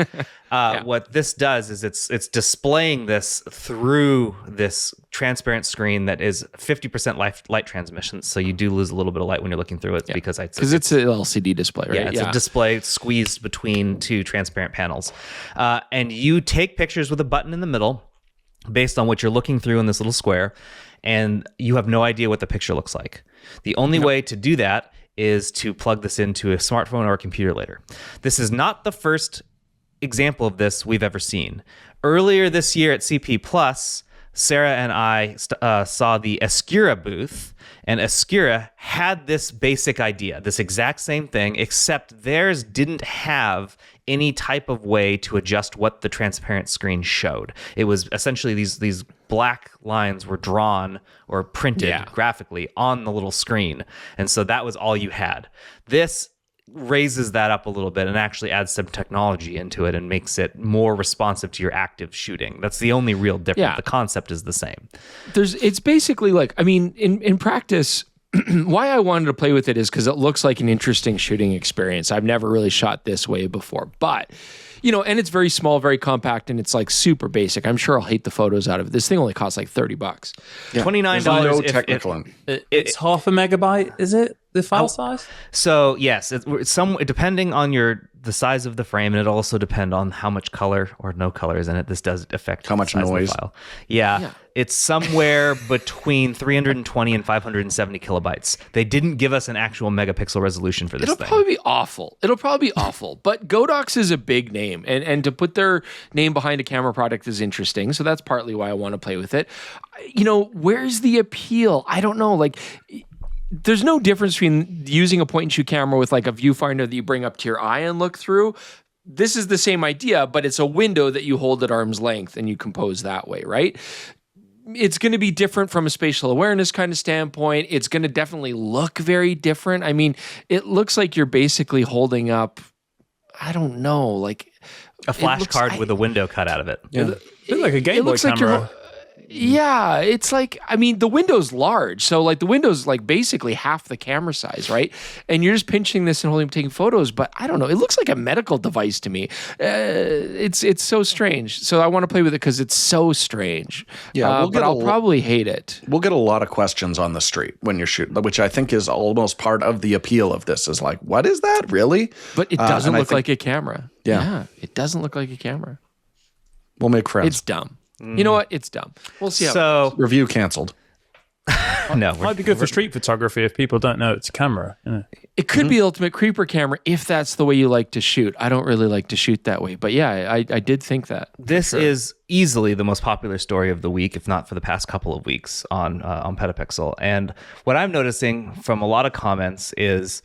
What this does is it's displaying this through this transparent screen that is 50% light transmission. So you do lose a little bit of light when you're looking through it because it's an LCD display, right? Yeah, it's a display squeezed between two transparent panels. And you take pictures with a button in the middle based on what you're looking through in this little square, and you have no idea what the picture looks like. The only way to do that is to plug this into a smartphone or a computer later. This is not the first example of this we've ever seen. Earlier this year at CP Plus, Sarah and I saw the Escura booth, and Escura had this basic idea, this exact same thing, except theirs didn't have any type of way to adjust what the transparent screen showed. It was essentially these black lines were drawn or printed graphically on the little screen, and so that was all you had. This raises that up a little bit and actually adds some technology into it and makes it more responsive to your active shooting. That's the only real difference. Yeah. The concept is the same. It's basically like, I mean, in practice, why I wanted to play with it is because it looks like an interesting shooting experience. I've never really shot this way before, but and it's very small, very compact, and it's like super basic. I'm sure I'll hate the photos out of it. This thing only costs like $30. Yeah. $29. No technical. It's half a megabyte, is it? The file size? So yes, it's depending on the size of the frame, and it also depend on how much color or no color is in it. This does affect how much the size noise. Of the file. Yeah, it's somewhere between 320 and 570 kilobytes. They didn't give us an actual megapixel resolution for this thing. It'll probably be awful. But Godox is a big name, and to put their name behind a camera product is interesting. So that's partly why I want to play with it. Where's the appeal? I don't know. Like, there's no difference between using a point and shoot camera with like a viewfinder that you bring up to your eye and look through. This is the same idea, but it's a window that you hold at arm's length and you compose that way, right? It's going to be different from a spatial awareness kind of standpoint. It's going to definitely look very different. I mean, it looks like you're basically holding up, I don't know, like a flash card with a window cut out of it. Yeah. It looks like a Game Boy camera. Yeah, it's like, I mean, the window's large. So like the window's like basically half the camera size, right? And you're just pinching this and holding, taking photos, but I don't know. It looks like a medical device to me. It's so strange. So I want to play with it because it's so strange. Yeah, but I'll probably hate it. We'll get a lot of questions on the street when you're shooting, which I think is almost part of the appeal of this is like, what is that really? But it doesn't look like a camera. Yeah, it doesn't look like a camera. We'll make friends. It's dumb. You know what? It's dumb. We'll see how so, it goes. Review canceled. No, might be good for street photography if people don't know it's a camera. It could be ultimate creeper camera if that's the way you like to shoot. I don't really like to shoot that way, but yeah, I did think that. This is easily the most popular story of the week, if not for the past couple of weeks on PetaPixel. And what I'm noticing from a lot of comments is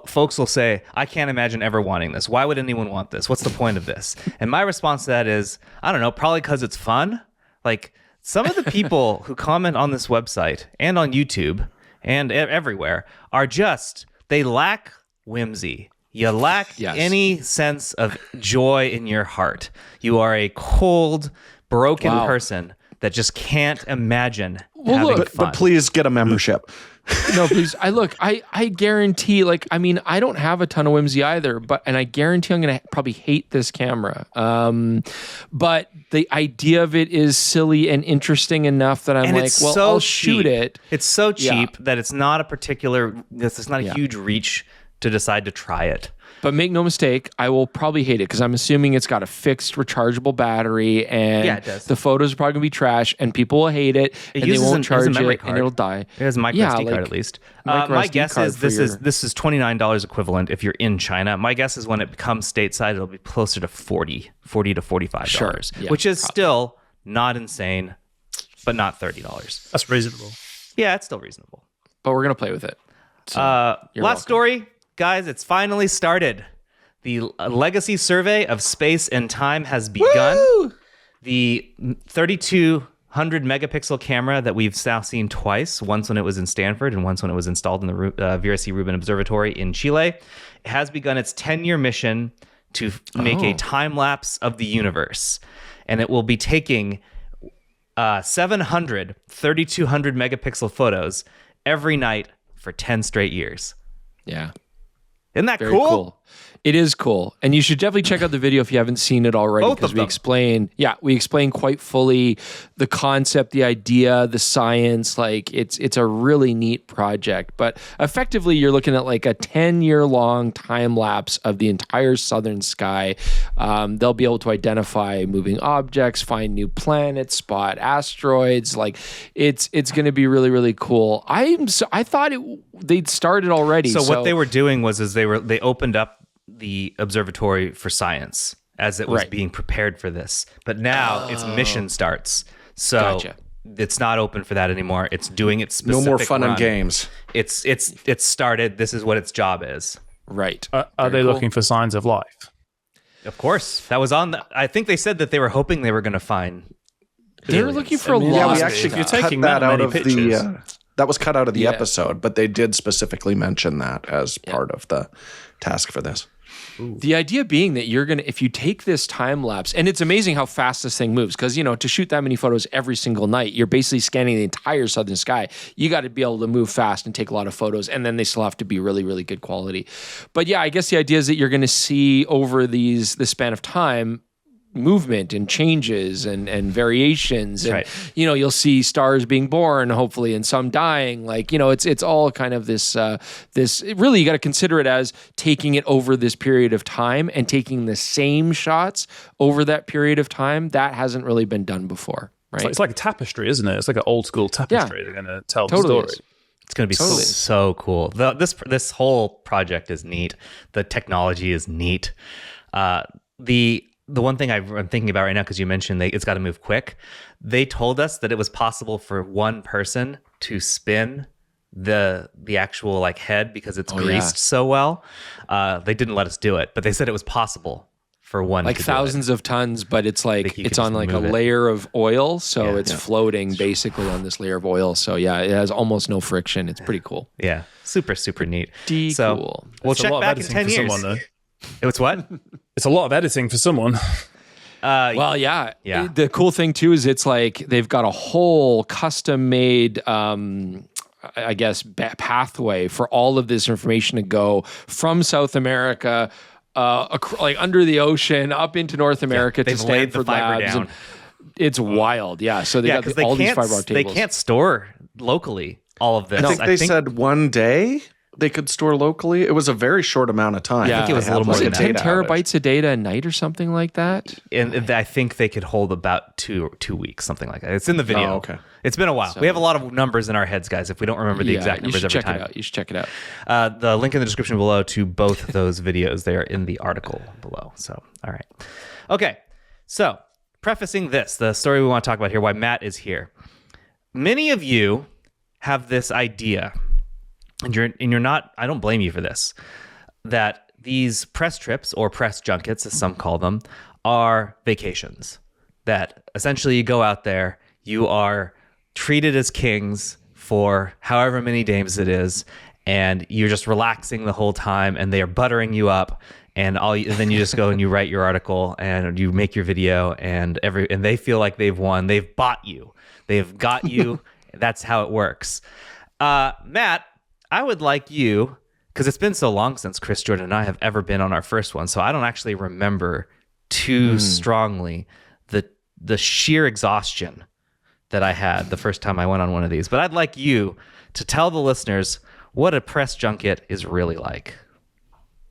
folks will say, I can't imagine ever wanting this. Why would anyone want this? What's the point of this? And my response to that is, I don't know, probably because it's fun. Like, some of the people who comment on this website and on YouTube and everywhere are they lack whimsy. You lack any sense of joy in your heart. You are a cold, broken person that just can't imagine having fun. But please get a membership. No, please. I guarantee, like, I mean, I don't have a ton of whimsy either, and I guarantee I'm going to probably hate this camera. But the idea of it is silly and interesting enough that I'm I'll shoot it. It's so cheap that it's not a huge reach to decide to try it. But make no mistake, I will probably hate it because I'm assuming it's got a fixed rechargeable battery and it does. The photos are probably going to be trash and people will hate it and they won't charge it and it'll die. It has a micro SD card at least. My guess is this is $29 equivalent if you're in China. My guess is when it becomes stateside, it'll be closer to $40 to $45, which is still not insane, but not $30. That's reasonable. Yeah, it's still reasonable. But we're going to play with it. So last story. Guys, it's finally started. The legacy survey of space and time has begun. Woo! The 3200 megapixel camera that we've now seen twice, once when it was in Stanford and once when it was installed in the Vera C. Rubin Observatory in Chile, has begun its 10-year mission to make a time lapse of the universe. And it will be taking 700 3200 megapixel photos every night for 10 straight years. Yeah. Isn't that Very cool? It is cool. And you should definitely check out the video if you haven't seen it already, because we explain quite fully the concept, the idea, the science. Like it's a really neat project. But effectively, you're looking at like a 10-year long time lapse of the entire southern sky. They'll be able to identify moving objects, find new planets, spot asteroids. Like it's going to be really, really cool. I thought they'd started already. So what they were doing was they opened up the observatory for science as it was being prepared for this, but now its mission starts. So it's not open for that anymore. It's doing its specific no more fun run. And games. It's started. This is what its job is. Right. Are they looking for signs of life? Of course. That was on I think they said that they were hoping they were going to find. They were looking for a lot. Yeah, we actually if you're taking that out many of pictures. That was cut out of the episode, but they did specifically mention that as part of the task for this. Ooh. The idea being that if you take this time lapse, and it's amazing how fast this thing moves, because, to shoot that many photos every single night, you're basically scanning the entire southern sky. You got to be able to move fast and take a lot of photos, and then they still have to be really, really good quality. But yeah, I guess the idea is that you're going to see over the span of time, movement and changes and variations, and you'll see stars being born, hopefully, and some dying. It's all kind of this really, you got to consider it as taking it over this period of time and taking the same shots over that period of time. That hasn't really been done before, right? It's like a tapestry, isn't it? It's like an old school tapestry. They're going to tell the story. It's going to be so cool. This whole project is neat. The technology is neat. The one thing I'm thinking about right now, because you mentioned it's got to move quick. They told us that it was possible for one person to spin the actual head because it's greased so well. They didn't let us do it, but they said it was possible for one. Like thousands of tons, but it's it's on a layer of oil, so it's floating basically on this layer of oil. So it has almost no friction. It's pretty cool. Yeah, super super neat. So cool. We'll check back in 10 years. Someone, it's what? It's a lot of editing for someone. The cool thing too is it's they've got a whole custom-made, pathway for all of this information to go from South America, under the ocean, up into North America to Stanford Labs. Down. It's wild, So they got all these fiber tables. They can't store locally all of this. I think they said one day they could store locally. It was a very short amount of time. I think it was a little more than 10 terabytes of data a night or something like that. And I think they could hold about two weeks, something like that. It's in the video. Oh, okay. It's been a while. We have a lot of numbers in our heads, guys, if we don't remember the exact numbers every time. You should check it out. The link in the description below to both of those videos, they are in the article below. So, all right. Okay. So, prefacing this, the story we want to talk about here, why Matt is here. Many of you have this idea, and you're not, I don't blame you for this, that these press trips or press junkets, as some call them, are vacations. That essentially you go out there, you are treated as kings for however many days it is, and you're just relaxing the whole time, and they are buttering you up, and then you just go and you write your article and you make your video, and they feel like they've won. They've bought you. They've got you. That's how it works. Matt, I would like you, because it's been so long since Chris, Jordan, and I have ever been on our first one, so I don't actually remember too strongly the sheer exhaustion that I had the first time I went on one of these. But I'd like you to tell the listeners what a press junket is really like.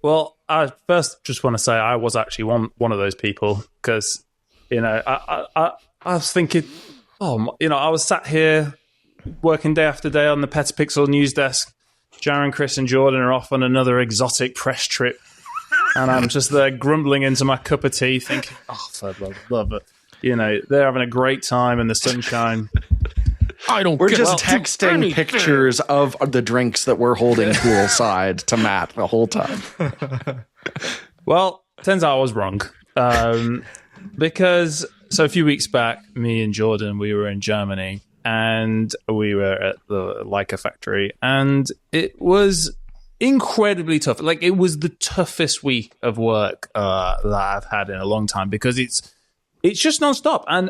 Well, I first just want to say I was actually one of those people, because, I was thinking, I was sat here working day after day on the PetaPixel news desk. Jaron, Chris, and Jordan are off on another exotic press trip, and I'm just there grumbling into my cup of tea, thinking, for the love it. They're having a great time in the sunshine. We're just texting pictures of the drinks that we're holding poolside to Matt the whole time. Well, turns out I was wrong. Because a few weeks back, me and Jordan, we were in Germany, and we were at the Leica factory, and it was incredibly tough. It was the toughest week of work that I've had in a long time, because it's just nonstop. And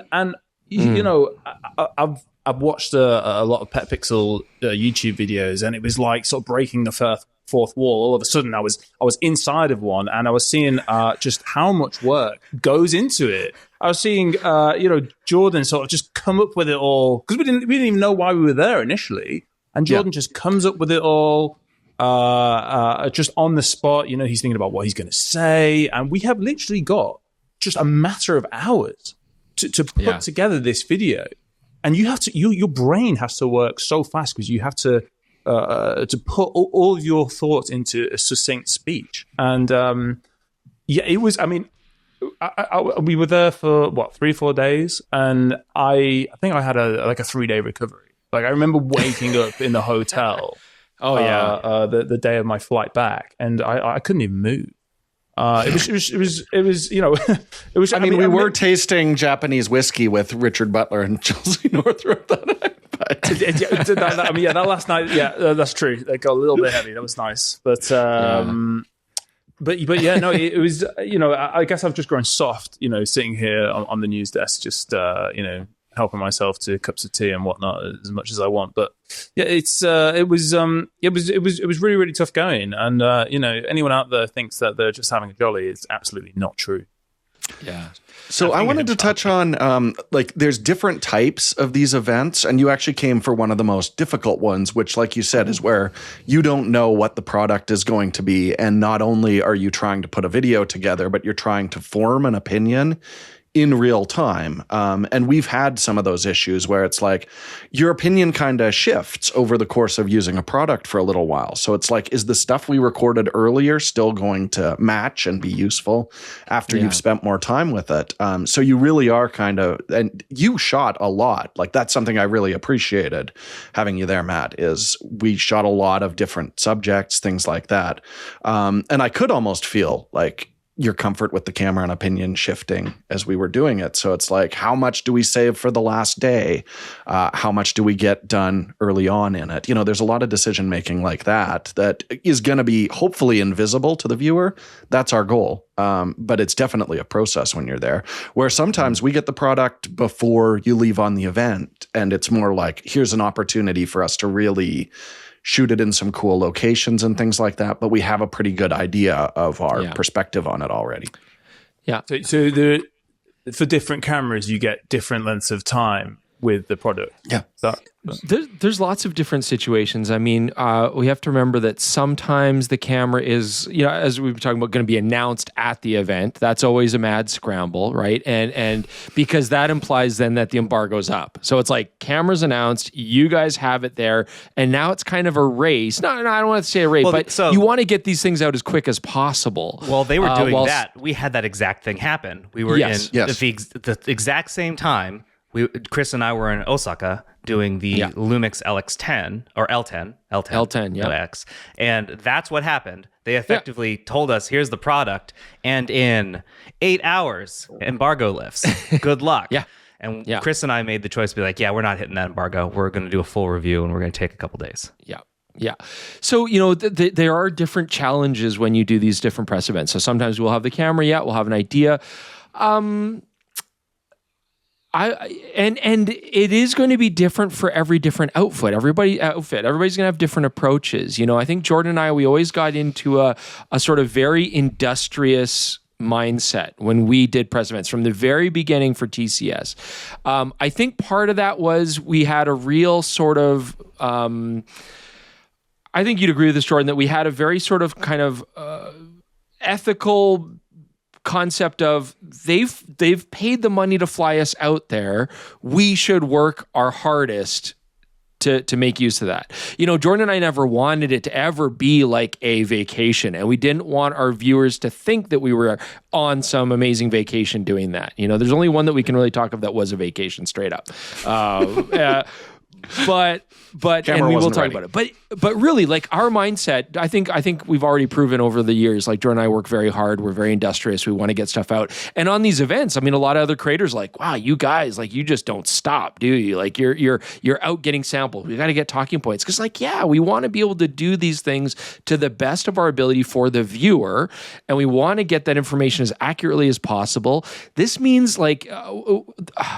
I've watched a lot of PetaPixel YouTube videos, and it was like sort of breaking the fourth wall. All of a sudden, I was inside of one, and I was seeing just how much work goes into it. I was seeing Jordan sort of just come up with it all, because we didn't even know why we were there initially, and Jordan just comes up with it all just on the spot. He's thinking about what he's going to say, and we have literally got just a matter of hours to put together this video. And you have to, your brain has to work so fast, because you have to put all of your thoughts into a succinct speech. And it was. I mean, we were there for 3-4 days, and I think I had a 3-day recovery. I remember waking up in the hotel. The day of my flight back, and I couldn't even move. It was it was. I mean, we were tasting Japanese whiskey with Richard Butler and Chelsea Northrup that night, but that last night, that's true. They got a little bit heavy. That was nice, but yeah, no, it was. I guess I've just grown soft. Sitting here on the news desk, just helping myself to cups of tea and whatnot as much as I want. But yeah, it was really, really tough going. And anyone out there thinks that they're just having a jolly, it's absolutely not true. Yeah. So I wanted to touch on, there's different types of these events, and you actually came for one of the most difficult ones, which, like you said, is where you don't know what the product is going to be. And not only are you trying to put a video together, but you're trying to form an opinion in real time. And we've had some of those issues where it's like your opinion kind of shifts over the course of using a product for a little while. So it's like, is the stuff we recorded earlier still going to match and be useful after you've spent more time with it? So you really are and you shot a lot. Like, that's something I really appreciated having you there, Matt, is we shot a lot of different subjects, things like that. And I could almost feel like your comfort with the camera and opinion shifting as we were doing it. So it's like, how much do we save for the last day? How much do we get done early on in it? There's a lot of decision making like that is going to be hopefully invisible to the viewer. That's our goal. But it's definitely a process when you're there, where sometimes we get the product before you leave on the event, and it's more like, here's an opportunity for us to really shoot it in some cool locations and things like that, but we have a pretty good idea of our perspective on it already. Yeah. So for different cameras, you get different lengths of time with the product. Yeah. There's lots of different situations. I mean, we have to remember that sometimes the camera is, as we were talking about, going to be announced at the event. That's always a mad scramble, right? And because that implies then that the embargo's up. So it's like, camera's announced, you guys have it there, and now it's kind of a race. No, I don't want to say a race, but you want to get these things out as quick as possible. Well, they were doing that. We had that exact thing happen. We were in the exact same time. Chris and I were in Osaka doing the Lumix LX10 or L10 X, and that's what happened. They effectively told us, here's the product, and in 8 hours, embargo lifts. Good luck. And Chris and I made the choice to be like, we're not hitting that embargo. We're going to do a full review, and we're going to take a couple days. Yeah. So, there are different challenges when you do these different press events. So sometimes we'll have the camera, we'll have an idea. And it is going to be different for every different outfit. Everybody's going to have different approaches. I think Jordan and I, we always got into a sort of very industrious mindset when we did press events from the very beginning for TCS. I think part of that was we had a real sort of, I think you'd agree with this, Jordan, that we had a very sort of kind of ethical concept of they've paid the money to fly us out there. We should work our hardest to make use of that. Jordan and I never wanted it to ever be like a vacation, and we didn't want our viewers to think that we were on some amazing vacation doing that. There's only one that we can really talk of that was a vacation straight up. But and we will talk about it. But really, like, our mindset, I think we've already proven over the years, like, Jordan and I work very hard. We're very industrious. We want to get stuff out. And on these events, I mean, a lot of other creators like, wow, you guys, like, you just don't stop, do you? Like, you're out getting samples. We got to get talking points. Because, like, we want to be able to do these things to the best of our ability for the viewer. And we want to get that information as accurately as possible. This means, like,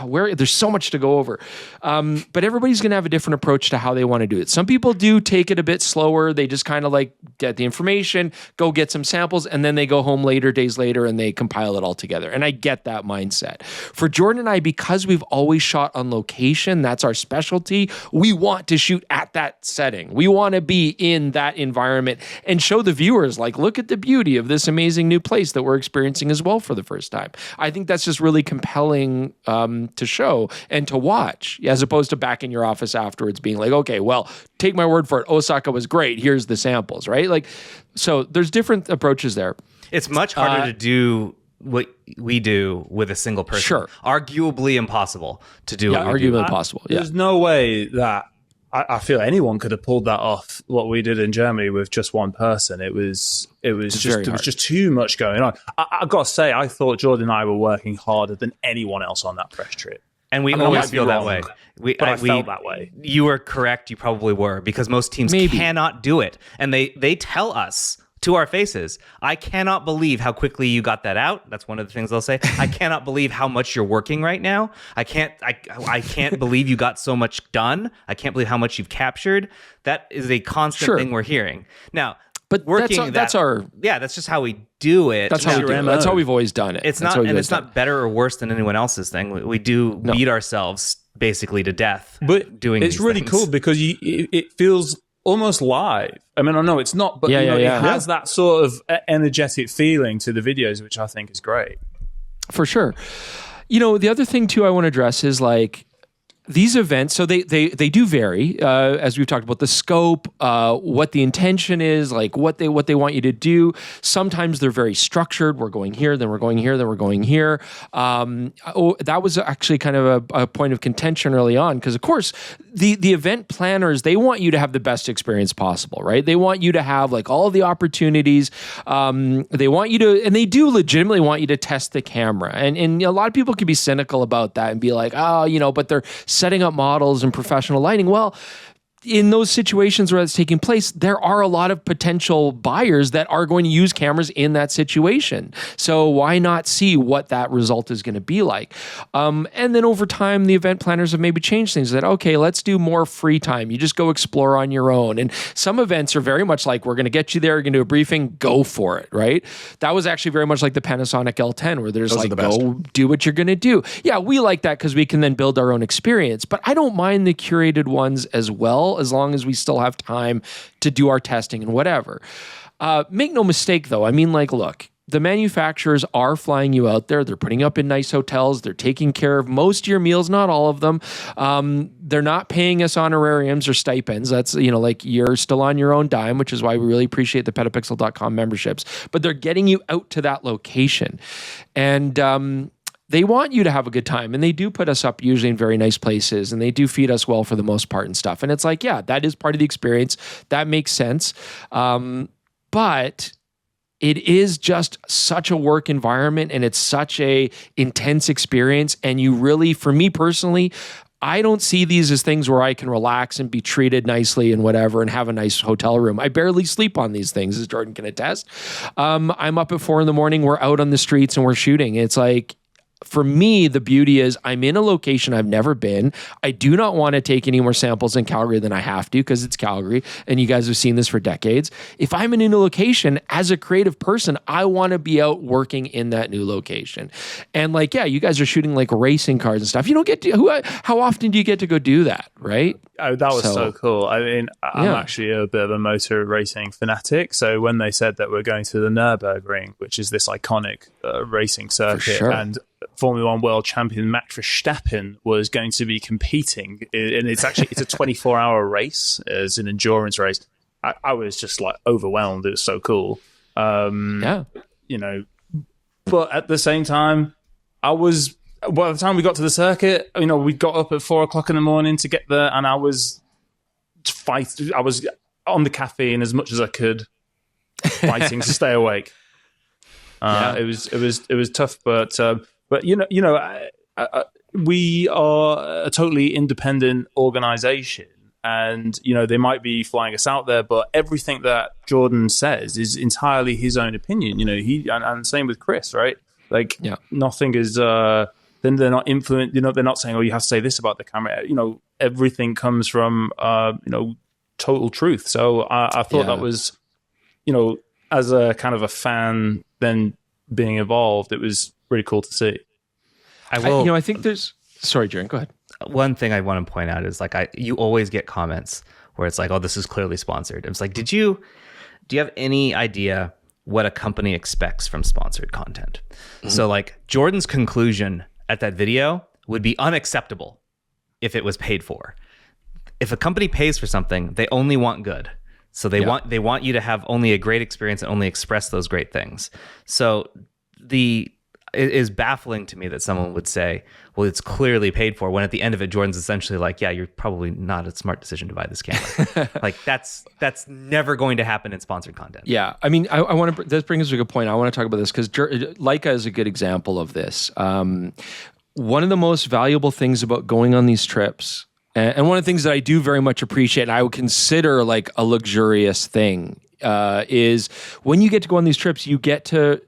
where there's so much to go over. But everybody's going to have a different approach to how they want to do it. Some people do take it a bit slower. They just kind of like get the information, go get some samples, and then they go home days later, and they compile it all together. And I get that mindset. For Jordan and I, because we've always shot on location, that's our specialty, we want to shoot at that setting. We want to be in that environment and show the viewers, like, look at the beauty of this amazing new place that we're experiencing as well for the first time. I think that's just really compelling to show and to watch, as opposed to back in your office afterwards being like, okay, well, take my word for it, Osaka was great, here's the samples, right? Like, so there's different approaches there. It's much harder to do what we do with a single person. Sure. Arguably impossible to do. Yeah, arguably impossible. There's no way that I feel anyone could have pulled that off, what we did in Germany with just one person. It was just too much going on. I got to say, I thought Jordan and I were working harder than anyone else on that press trip. And we I always might be feel that wrong, way. but I felt that way. You were correct. You probably were, because most teams cannot do it. And they tell us to our faces, I cannot believe how quickly you got that out. That's one of the things they'll say. I cannot believe how much you're working right now. I can't believe you got so much done. I can't believe how much you've captured. That is a constant thing we're hearing. Now, but that's just how we do it. That's how we do it. That's how we've always done it. It's not better or worse than anyone else's thing. We do beat ourselves basically to death. But doing it's really cool because it feels almost live. I mean, I know it's not, but it has that sort of energetic feeling to the videos, which I think is great. For sure. The other thing too I want to address is like these events, so they do vary, as we've talked about the scope, what the intention is, like what they want you to do. Sometimes they're very structured. We're going here, then we're going here, then we're going here. That was actually kind of a point of contention early on, because of course the event planners, they want you to have the best experience possible, right? They want you to have like all of the opportunities. They want you to, and they do legitimately want you to test the camera. And a lot of people can be cynical about that and be like, but they're setting up models and professional lighting. Well, in those situations where that's taking place, there are a lot of potential buyers that are going to use cameras in that situation. So why not see what that result is going to be like? And then over time, the event planners have maybe changed things. That, okay, let's do more free time. You just go explore on your own. And some events are very much like, we're going to get you there, you're going to do a briefing, go for it, right? That was actually very much like the Panasonic L10, where there's like, go do what you're going to do. Yeah, we like that because we can then build our own experience. But I don't mind the curated ones as well, as long as we still have time to do our testing and whatever. Make no mistake, though. I mean, like, look, the manufacturers are flying you out there. They're putting up in nice hotels. They're taking care of most of your meals, not all of them. They're not paying us honorariums or stipends. That's, like you're still on your own dime, which is why we really appreciate the PetaPixel.com memberships. But they're getting you out to that location. And they want you to have a good time, and they do put us up usually in very nice places, and they do feed us well for the most part and stuff. And it's like, yeah, that is part of the experience. That makes sense. But it is just such a work environment, and it's such a intense experience. And you really, for me personally, I don't see these as things where I can relax and be treated nicely and whatever and have a nice hotel room. I barely sleep on these things, as Jordan can attest. I'm up at 4 a.m. We're out on the streets and we're shooting. It's like, for me, the beauty is I'm in a location I've never been. I do not want to take any more samples in Calgary than I have to, because it's Calgary, and you guys have seen this for decades. If I'm in a new location, as a creative person, I want to be out working in that new location. And like, yeah, you guys are shooting like racing cars and stuff. You don't get to, how often do you get to go do that, right? Oh, that was so cool. I mean, I'm actually a bit of a motor racing fanatic. So when they said that we're going to the Nürburgring, which is this iconic racing circuit, and Formula One world champion Max Verstappen was going to be competing, and it's a 24-hour race. It's an endurance race. I was just like overwhelmed. It was so cool. But at the same time, by the time we got to the circuit, we got up at 4 o'clock in the morning to get there, and I was on the caffeine as much as I could, fighting to stay awake. It was tough, but we are a totally independent organization, and they might be flying us out there, but everything that Jordan says is entirely his own opinion. And same with Chris, right? Like, nothing is. Then they're not influenced. They're not saying, "Oh, you have to say this about the camera." Everything comes from total truth. So I thought that was, as a kind of a fan, then being involved, it was really cool to see. I think there's. Sorry, Jaren, go ahead. One thing I want to point out is you always get comments where it's like, "Oh, this is clearly sponsored." It's like, do you have any idea what a company expects from sponsored content? Mm-hmm. So like Jordan's conclusion at that video would be unacceptable if it was paid for. If a company pays for something, they only want good. So they want you to have only a great experience and only express those great things. So it is baffling to me that someone would say, well, it's clearly paid for, when at the end of it, Jordan's essentially like, yeah, you're probably not a smart decision to buy this camera. Like that's never going to happen in sponsored content. Yeah. I mean, I want to, this brings us to a good point. I want to talk about this because Leica is a good example of this. one of the most valuable things about going on these trips, and one of the things that I do very much appreciate, and I would consider like a luxurious thing, is when you get to go on these trips, you get to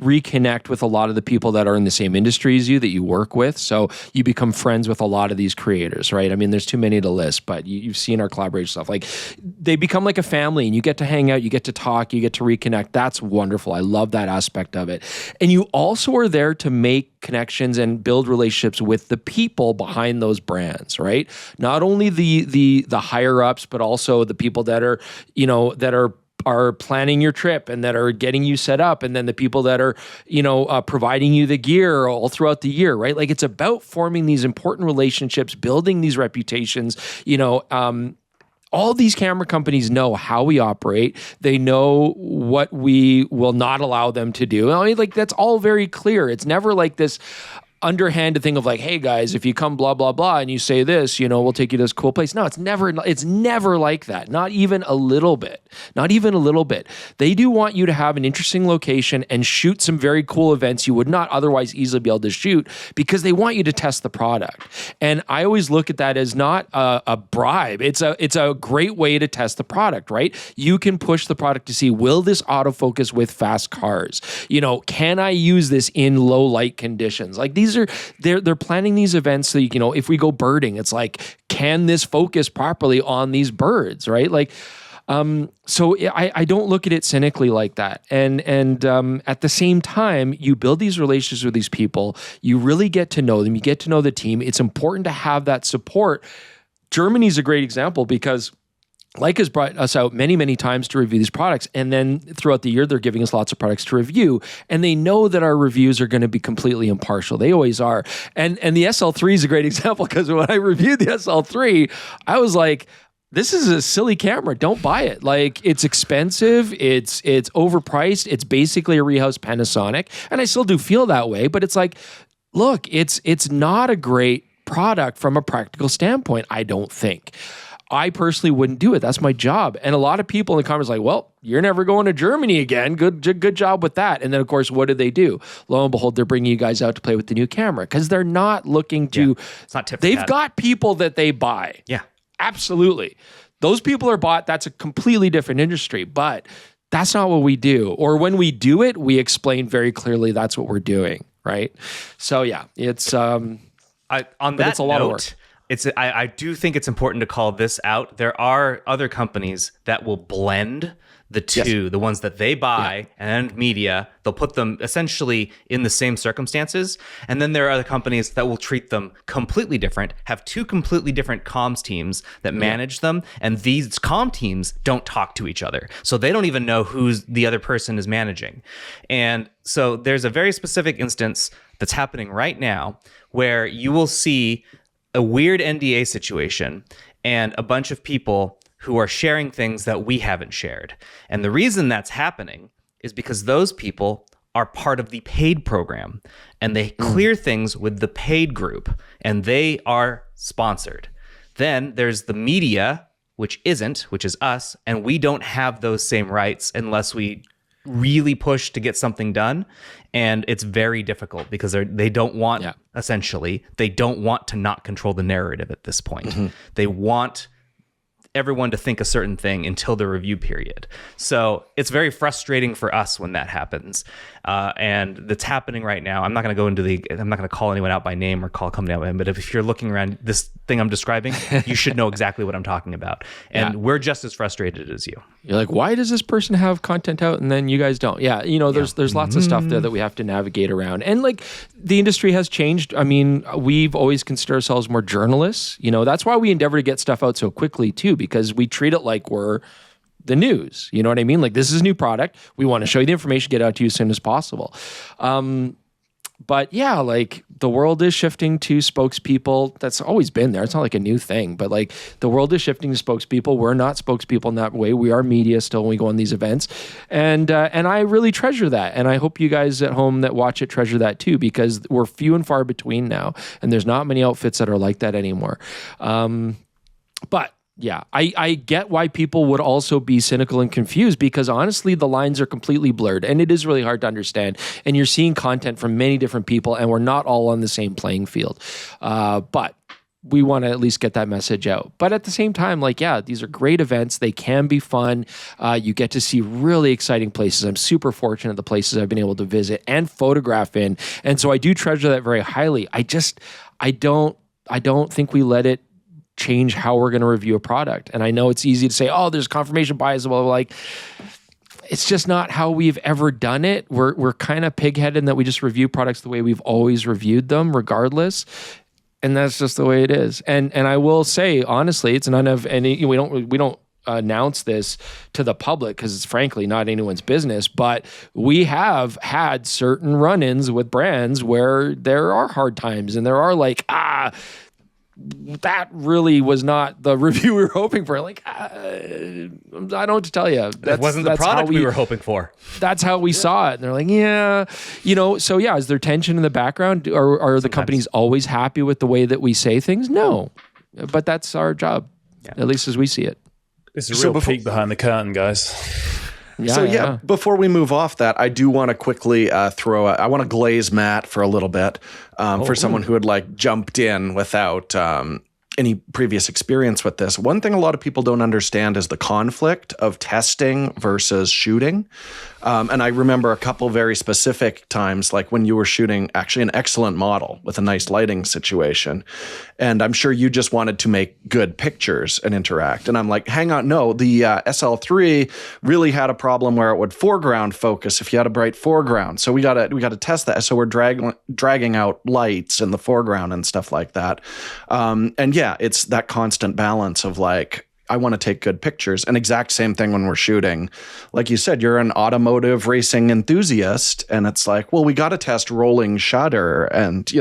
reconnect with a lot of the people that are in the same industry as you, that you work with. So you become friends with a lot of these creators, right? I mean, there's too many to list, but you've seen our collaboration stuff. Like, they become like a family, and you get to hang out, you get to talk, you get to reconnect. That's wonderful. I love that aspect of it. And you also are there to make connections and build relationships with the people behind those brands, right? Not only the higher ups, but also the people that are, that are planning your trip and that are getting you set up, and then the people that are, providing you the gear all throughout the year, right? Like, it's about forming these important relationships, building these reputations. All these camera companies know how we operate. They know what we will not allow them to do. I mean, like, that's all very clear. It's never like this underhanded thing of like, hey guys, if you come blah blah blah and you say this, we'll take you to this cool place. No, it's never like that. Not even a little bit. They do want you to have an interesting location and shoot some very cool events you would not otherwise easily be able to shoot, because they want you to test the product. And I always look at that as not a bribe. It's a great way to test the product, right? You can push the product to see, will this autofocus with fast cars? Can I use this in low light conditions? Like, they're planning these events so if we go birding, it's like, can this focus properly on these birds, right? Like, so I don't look at it cynically like that. And at the same time, you build these relationships with these people. You really get to know them. You get to know the team. It's important to have that support. Germany's a great example, because Leica's brought us out many, many times to review these products, and then throughout the year, they're giving us lots of products to review, and they know that our reviews are going to be completely impartial. They always are. And the SL3 is a great example, because when I reviewed the SL3, I was like, this is a silly camera. Don't buy it. Like, it's expensive. It's overpriced. It's basically a rehoused Panasonic, and I still do feel that way, but it's like, look, it's not a great product from a practical standpoint, I don't think. I personally wouldn't do it. That's my job. And a lot of people in the comments are like, well, you're never going to Germany again. Good job with that. And then, of course, what do? Lo and behold, they're bringing you guys out to play with the new camera, because they're not looking to... It's not they've got people that they buy. Yeah. Absolutely. Those people are bought. That's a completely different industry. But that's not what we do. Or when we do it, we explain very clearly that's what we're doing, right? So, yeah, it's... it's a lot of work. I do think it's important to call this out. There are other companies that will blend the two, the ones that they buy and media. They'll put them essentially in the same circumstances. And then there are other companies that will treat them completely different, have two completely different comms teams that manage them. And these comm teams don't talk to each other. So they don't even know who the other person is managing. And so there's a very specific instance that's happening right now where you will see a weird NDA situation and a bunch of people who are sharing things that we haven't shared. And the reason that's happening is because those people are part of the paid program, and they clear things with the paid group, and they are sponsored. Then there's the media, which is us, and we don't have those same rights unless we really push to get something done. And it's very difficult because they don't want, essentially, they don't want to not control the narrative at this point. They want everyone to think a certain thing until the review period. So it's very frustrating for us when that happens. And that's happening right now. I'm not going to call anyone out by name or call a company out by name, but if you're looking around this thing I'm describing, you should know exactly what I'm talking about. And we're just as frustrated as you. You're like, why does this person have content out and then you guys don't? Yeah, there's lots of stuff there that we have to navigate around. And like, the industry has changed. I mean, we've always considered ourselves more journalists. That's why we endeavor to get stuff out so quickly too, because we treat it like we're the news. You know what I mean? Like, this is a new product. We want to show you the information, get out to you as soon as possible. But yeah, like, the world is shifting to spokespeople. That's always been there. It's not like a new thing, but like, the world is shifting to spokespeople. We're not spokespeople in that way. We are media still when we go on these events. And I really treasure that. And I hope you guys at home that watch it treasure that too, because we're few and far between now. And there's not many outfits that are like that anymore. But Yeah, I get why people would also be cynical and confused, because honestly, the lines are completely blurred and it is really hard to understand. And you're seeing content from many different people and we're not all on the same playing field. But we want to at least get that message out. But at the same time, like, yeah, these are great events. They can be fun. You get to see really exciting places. I'm super fortunate the places I've been able to visit and photograph in. And so I do treasure that very highly. I don't think we let it change how we're going to review a product. And I know it's easy to say, oh, there's confirmation bias, blah, blah, blah. Like, it's just not how we've ever done it. We're kind of pig-headed in that we just review products the way we've always reviewed them, regardless. And that's just the way it is. And I will say, honestly, it's none of any, we don't announce this to the public because it's frankly not anyone's business, but we have had certain run-ins with brands where there are hard times and there are like, that really was not the review we were hoping for. Like, I don't know what to tell you. That wasn't the product we were hoping for. That's how we saw it. And they're like, yeah, so yeah, is there tension in the background? Or are the companies always happy with the way that we say things? No, but that's our job, at least as we see it. It's a real peek behind the curtain, guys. Before we move off that, I do want to quickly I want to glaze Matt for a little bit for someone who had like jumped in without any previous experience with this. One thing a lot of people don't understand is the conflict of testing versus shooting. And I remember a couple very specific times, like when you were shooting actually an excellent model with a nice lighting situation. And I'm sure you just wanted to make good pictures and interact. And I'm like, hang on, no, the SL3 really had a problem where it would foreground focus if you had a bright foreground. So we got to test that. So we're dragging out lights in the foreground and stuff like that. And yeah, it's that constant balance of like, I want to take good pictures. And exact same thing when we're shooting. Like you said, you're an automotive racing enthusiast. And it's like, well, we got to test rolling shutter and,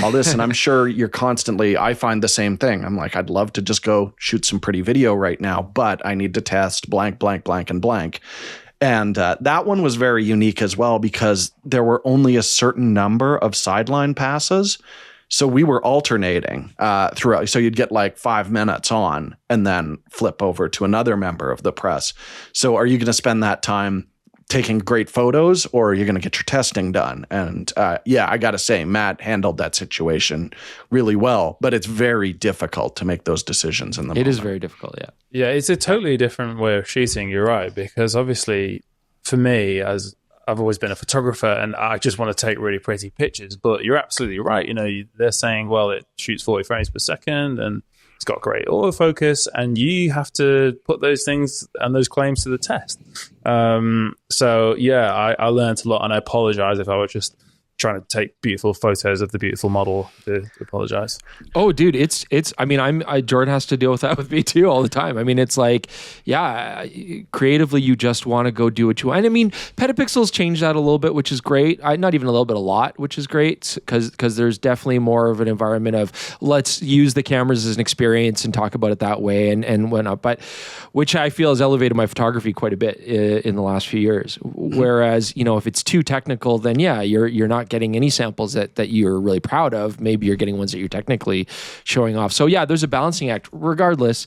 all this. And I'm sure you're constantly, I find the same thing. I'm like, I'd love to just go shoot some pretty video right now, but I need to test blank, blank, blank, and blank. And that one was very unique as well because there were only a certain number of sideline passes. So we were alternating throughout. So you'd get like 5 minutes on and then flip over to another member of the press. So are you going to spend that time taking great photos or are you going to get your testing done? And I got to say, Matt handled that situation really well, but it's very difficult to make those decisions in the moment. It is very difficult, yeah. Yeah, it's a totally different way of shooting, you're right, because obviously for me, as I've always been a photographer and I just want to take really pretty pictures, but you're absolutely right. They're saying, well, it shoots 40 frames per second and it's got great autofocus and you have to put those things and those claims to the test. I learned a lot and I apologize if I was just trying to take beautiful photos of the beautiful model to apologize. Oh, dude, it's. I mean, Jordan has to deal with that with me too all the time. I mean, it's like, creatively, you just want to go do what you want. And I mean, PetaPixel's changed that a little bit, which is great. Not even a little bit, a lot, which is great because there's definitely more of an environment of let's use the cameras as an experience and talk about it that way and whatnot. But which I feel has elevated my photography quite a bit in the last few years. Whereas, if it's too technical, then you're not getting any samples that you're really proud of. Maybe you're getting ones that you're technically showing off. So yeah, there's a balancing act. Regardless,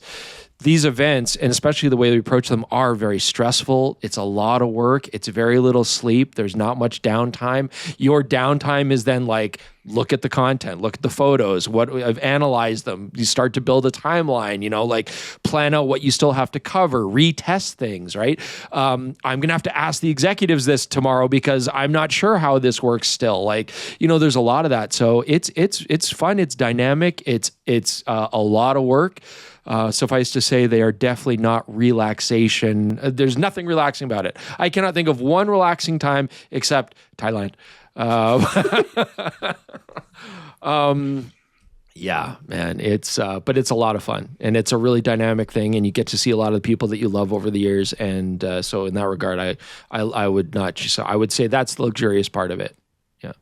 these events, and especially the way we approach them, are very stressful. It's a lot of work. It's very little sleep. There's not much downtime. Your downtime is then like, look at the content, look at the photos, I've analyzed them. You start to build a timeline, like plan out what you still have to cover, retest things, right? I'm going to have to ask the executives this tomorrow because I'm not sure how this works still. Like, there's a lot of that. So it's fun. It's dynamic. It's a lot of work. Suffice to say, they are definitely not relaxation. There's nothing relaxing about it. I cannot think of one relaxing time except Thailand. Yeah, man, but it's a lot of fun and it's a really dynamic thing and you get to see a lot of the people that you love over the years. And so in that regard, I would say that's the luxurious part of it. Yeah.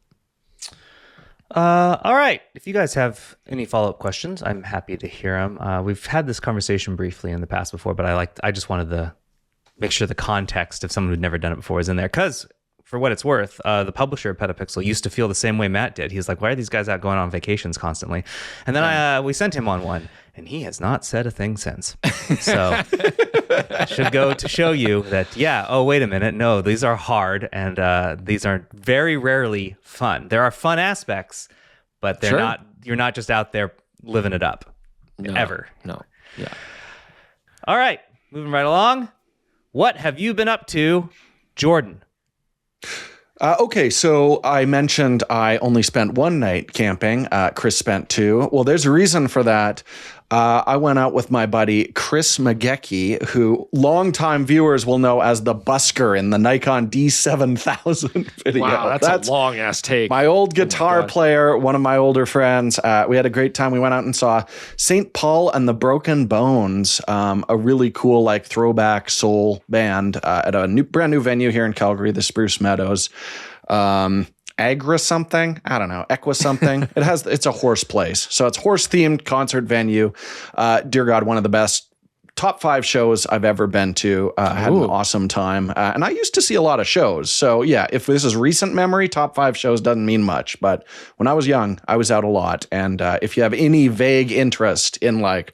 All right. If you guys have any follow-up questions, I'm happy to hear them. We've had this conversation briefly in the past before, but I just wanted to make sure the context of someone who'd never done it before is in there because for what it's worth, the publisher of PetaPixel used to feel the same way Matt did. He's like, why are these guys out going on vacations constantly? And then we sent him on one, and he has not said a thing since. So should go to show you that, wait a minute. No, these are hard, and these are very rarely fun. There are fun aspects, but they're not. You're not just out there living it up. Ever. No. Yeah. All right. Moving right along. What have you been up to, Jordan? Okay, so I mentioned I only spent one night camping. Chris spent two. Well, there's a reason for that. I went out with my buddy Chris Magecki, who longtime viewers will know as the busker in the Nikon D7000 video. Wow, that's a long-ass take. My old guitar player, one of my older friends. We had a great time. We went out and saw St. Paul and the Broken Bones, a really cool like throwback soul band at a brand new venue here in Calgary, the Spruce Meadows. Agra something, I don't know, Equa something. It's a horse place, so it's horse themed concert venue. Dear God, one of the best top 5 shows I've ever been to. Had an awesome time, and I used to see a lot of shows. So yeah, if this is recent memory, top 5 shows doesn't mean much. But when I was young, I was out a lot. And if you have any vague interest in like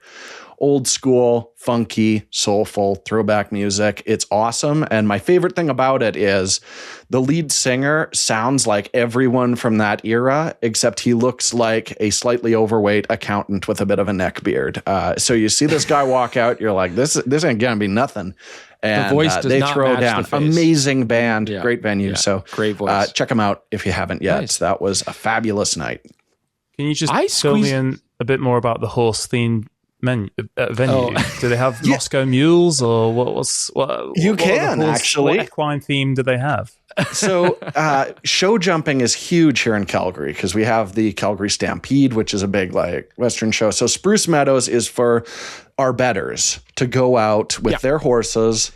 old school, funky, soulful throwback music, it's awesome. And my favorite thing about it is the lead singer sounds like everyone from that era, except he looks like a slightly overweight accountant with a bit of a neck beard. So you see this guy walk out, you're like, this ain't gonna be nothing. And the voice does they not throw match down. the face. Amazing band, great venue. So great voice. Check them out if you haven't yet. Nice. That was a fabulous night. Can you just fill me in a bit more about the horse themed venue? Do they have Moscow mules, or what equine theme do they have? So show jumping is huge here in Calgary because we have the Calgary Stampede, which is a big like Western show. So Spruce Meadows is for our betters to go out with their horses,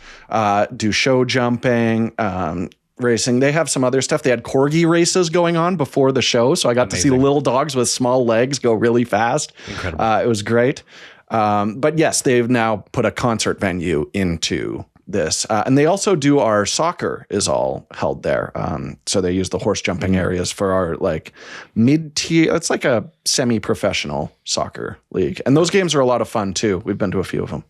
do show jumping, racing. They have some other stuff. They had corgi races going on before the show, so I got to see the little dogs with small legs go really fast. Incredible. It was great. But yes, they've now put a concert venue into this. And they also do our soccer is all held there. So they use the horse jumping areas for our like mid-tier. It's like a semi-professional soccer league. And those games are a lot of fun too. We've been to a few of them.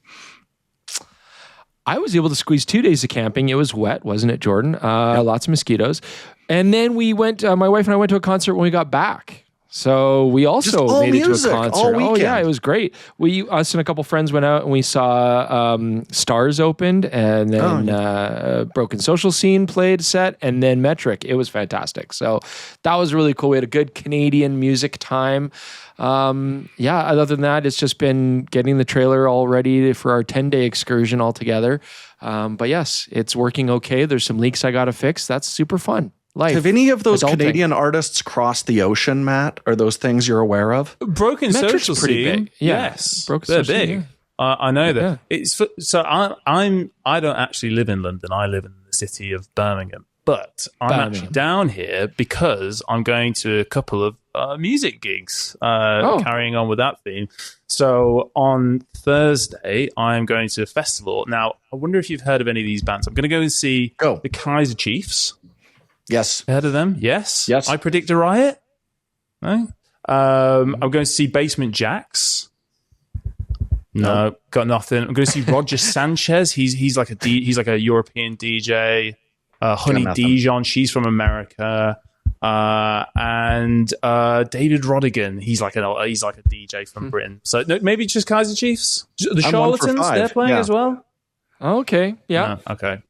I was able to squeeze 2 days of camping. It was wet, wasn't it, Jordan? Lots of mosquitoes. And then we went, my wife and I went to a concert when we got back. So we also made it to a concert. Oh yeah, it was great. Us and a couple friends went out and we saw Stars opened, and then Broken Social Scene played set, and then Metric. It was fantastic. So that was really cool. We had a good Canadian music time. Other than that, it's just been getting the trailer all ready for our 10-day excursion all together. But yes, it's working okay. There's some leaks I got to fix. That's super fun. Life. Have any of those Canadian artists crossed the ocean, Matt? Are those things you're aware of? Broken Metric's Social pretty Scene, big. Yeah. Yes, Broken they're Social big. Scene, I know that. It's so I don't actually live in London. I live in the city of Birmingham, but I'm actually down here because I'm going to a couple of music gigs, carrying on with that theme. So on Thursday, I'm going to a festival. Now, I wonder if you've heard of any of these bands. I'm going to go and see the Kaiser Chiefs. Yes. Heard of them? Yes. I Predict a Riot. No. I'm going to see Basement Jaxx. No, got nothing. I'm going to see Roger Sanchez. He's like a European DJ. Honey Dijon, she's from America. And David Rodigan, he's like a DJ from Britain. So maybe just Kaiser Chiefs. The Charlatans, they're playing as well. Okay. Yeah. No, okay.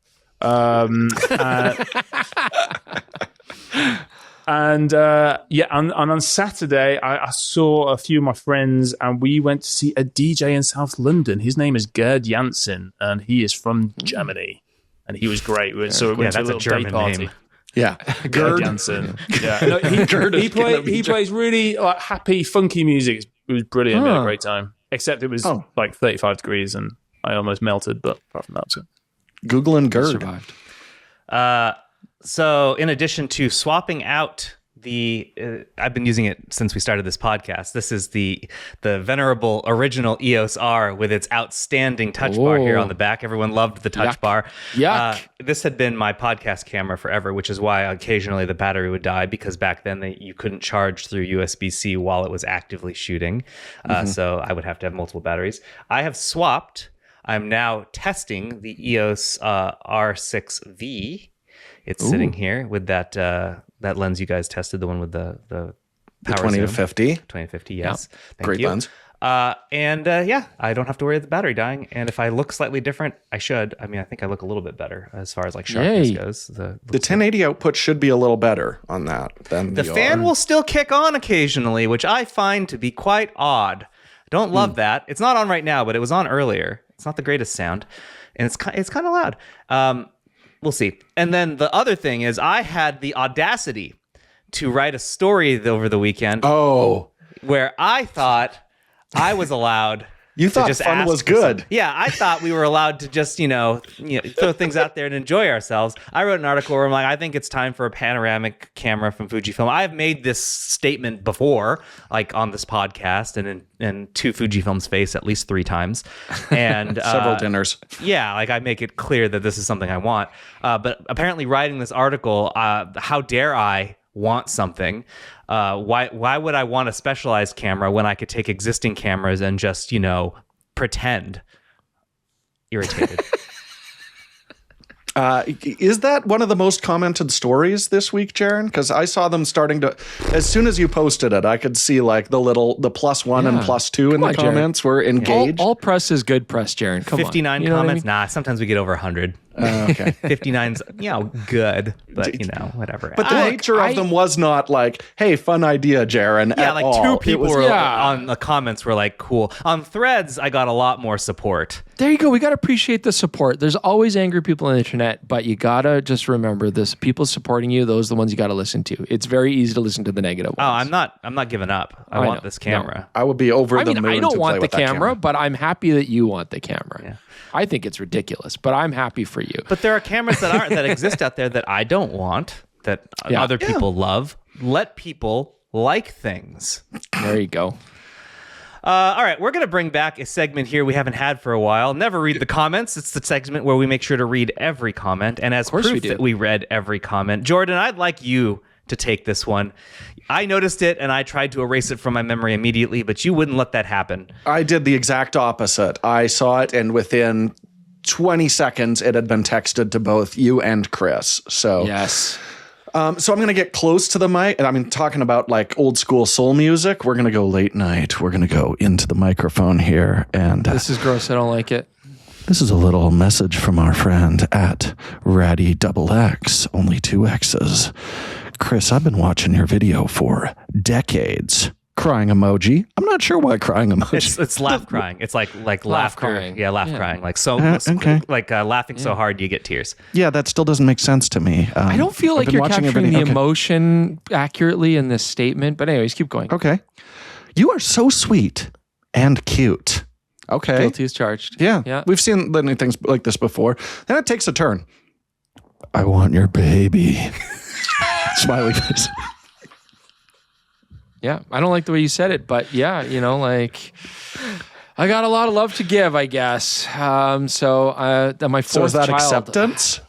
And on Saturday I saw a few of my friends and we went to see a DJ in South London. His name is Gerd Jansen and he is from Germany and he was great. So we went to a little day party. Name. Yeah, Gerd Jansen. Yeah, no, he plays really like happy, funky music. It was brilliant. We had a great time. Except it was like 35 degrees and I almost melted. But apart from that, so. Google and Gerd survived. So in addition to swapping out I've been using it since we started this podcast. This is the venerable original EOS R with its outstanding touch bar here on the back. Everyone loved the touch bar. This had been my podcast camera forever, which is why occasionally the battery would die, because back then you couldn't charge through USB-C while it was actively shooting. So I would have to have multiple batteries. I have swapped. I'm now testing the EOS R6V. It's sitting here with that lens you guys tested, the one with the power 20 zoom. to 50. 20 to 50, yes. Yeah. Thank Great you. lens. I don't have to worry about the battery dying. And if I look slightly different, I should. I mean, I think I look a little bit better as far as like sharpness goes. The 1080 output should be a little better on that than the fan will still kick on occasionally, which I find to be quite odd. Don't love that. It's not on right now, but it was on earlier. It's not the greatest sound, and it's kind of loud. We'll see. And then the other thing is I had the audacity to write a story over the weekend. Where I thought I was allowed. You thought just fun was good. Yeah, I thought we were allowed to just, throw things out there and enjoy ourselves. I wrote an article where I'm like, I think it's time for a panoramic camera from Fujifilm. I've made this statement before, like on this podcast and to Fujifilm's face at least 3 times. And several dinners. Yeah, like I make it clear that this is something I want. But apparently writing this article, how dare I want something? Why would I want a specialized camera when I could take existing cameras and just, pretend? Irritated. Is that one of the most commented stories this week, Jaron? Because I saw them starting to, as soon as you posted it, I could see like the +1 and +2 in the comments were engaged. All press is good press, Jaron. Come 59 on. comments? Nah, sometimes we get over 100. Okay. 59's, good, but whatever. But the nature of them was not like, hey, fun idea, Jaron. Yeah, at like all. 2 people on the comments were like, cool. On Threads, I got a lot more support. There you go. We got to appreciate the support. There's always angry people on the internet, but you got to just remember this. People supporting you, those are the ones you got to listen to. It's very easy to listen to the negative ones. Oh, I'm not giving up. I want this camera. No, I would be over the moon. I don't to want play the with that camera, but I'm happy that you want the camera. Yeah. I think it's ridiculous, but I'm happy for you. But there are cameras that exist out there that I don't want, that other people love. Let people like things. There you go. All right, we're going to bring back a segment here we haven't had for a while. Never read the comments. It's the segment where we make sure to read every comment. And as proof that we read every comment, Jordan, I'd like you to take this one. I noticed it and I tried to erase it from my memory immediately, but you wouldn't let that happen. I did the exact opposite. I saw it and within 20 seconds it had been texted to both you and Chris. So yes. So I'm going to get close to the mic, and I'm talking about like old school soul music. We're going to go late night. We're going to go into the microphone here. And this is gross. I don't like it. This is a little message from our friend at RaddyXX, only 2 X's. Chris, I've been watching your video for decades. Crying emoji. I'm not sure why crying emoji. It's laugh crying. It's like laugh crying. Yeah, laugh crying. Like okay. Laughing so hard you get tears. Yeah, that still doesn't make sense to me. I don't feel like you're capturing the emotion accurately in this statement. But anyways, keep going. Okay. You are so sweet and cute. Okay. Guilty as charged. Yeah. We've seen things like this before. Then it takes a turn. I want your baby. Smiley face. Yeah, I don't like the way you said it, but yeah, I got a lot of love to give, I guess. My 4th So is that child, acceptance?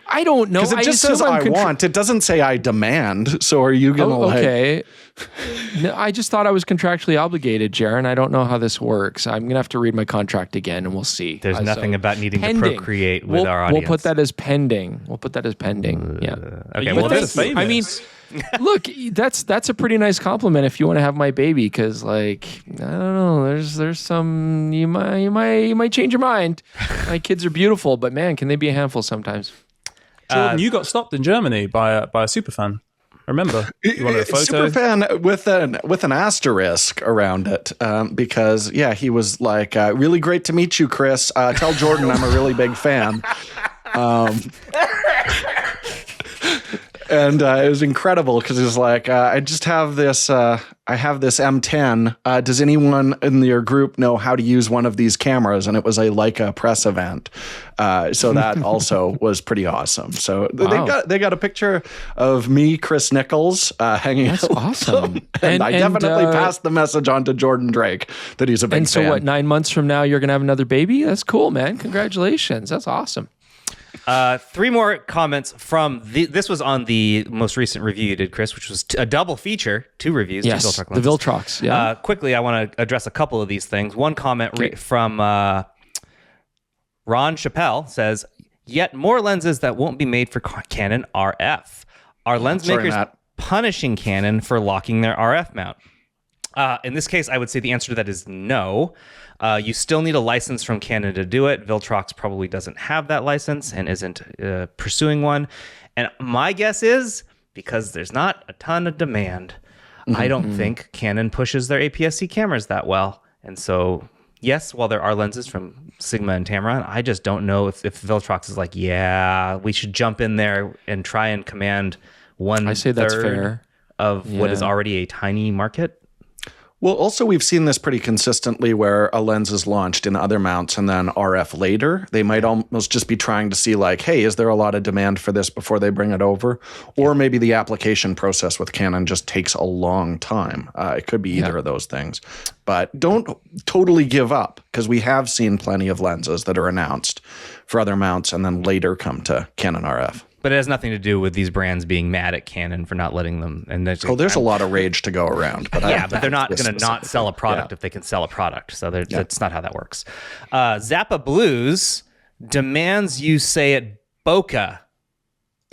I don't know. Because it just says I want. It doesn't say I demand. So are you going to okay. No, I just thought I was contractually obligated, Jaron. I don't know how this works. I'm going to have to read my contract again and we'll see. There's nothing about needing to procreate with our audience. We'll put that as pending. Yeah. Okay, well, that's famous. I mean, look, that's a pretty nice compliment if you want to have my baby, because like, I don't know, there's some you might change your mind. My kids are beautiful, but man, can they be a handful sometimes. Jordan, you got stopped in Germany by a superfan. Remember, you wanted a photo. Superfan with an asterisk around it, because he was like, really great to meet you, Chris. Tell Jordan I'm a really big fan. And it was incredible because it was like, I just have this I have this M10. Does anyone in your group know how to use one of these cameras? And it was a Leica press event. So that also was pretty awesome. So they got a picture of me, Chris Nichols, hanging out. That's awesome. And I definitely passed the message on to Jordan Drake that he's a big fan. And so what, 9 months from now, you're going to have another baby? That's cool, man. Congratulations. That's awesome. 3 more comments from this was on the most recent review you did, Chris, which was a double feature, 2 reviews. Yes, 2 the Viltrox. Yeah. Quickly, I want to address a couple of these things. One comment from Ron Chappelle says, "Yet more lenses that won't be made for Canon RF. Are lens makers punishing Canon for locking their RF mount?" In this case, I would say the answer to that is no. You still need a license from Canon to do it. Viltrox probably doesn't have that license and isn't pursuing one. And my guess is because there's not a ton of demand. I don't think Canon pushes their APS-C cameras that well. And so, yes, while there are lenses from Sigma and Tamron, I just don't know if Viltrox is like, yeah, we should jump in there and try and command 1/3 I say that's fair. of what is already a tiny market. Well, also, we've seen this pretty consistently where a lens is launched in other mounts and then RF later. They might almost just be trying to see like, hey, is there a lot of demand for this before they bring it over? Or maybe the application process with Canon just takes a long time. It could be either of those things. But don't totally give up, because we have seen plenty of lenses that are announced for other mounts and then later come to Canon RF. But it has nothing to do with these brands being mad at Canon for not letting them. And there's a lot of rage to go around. But but they're not going to not sell a product if they can sell a product. So that's not how that works. Zappa Blues demands you say it bokeh.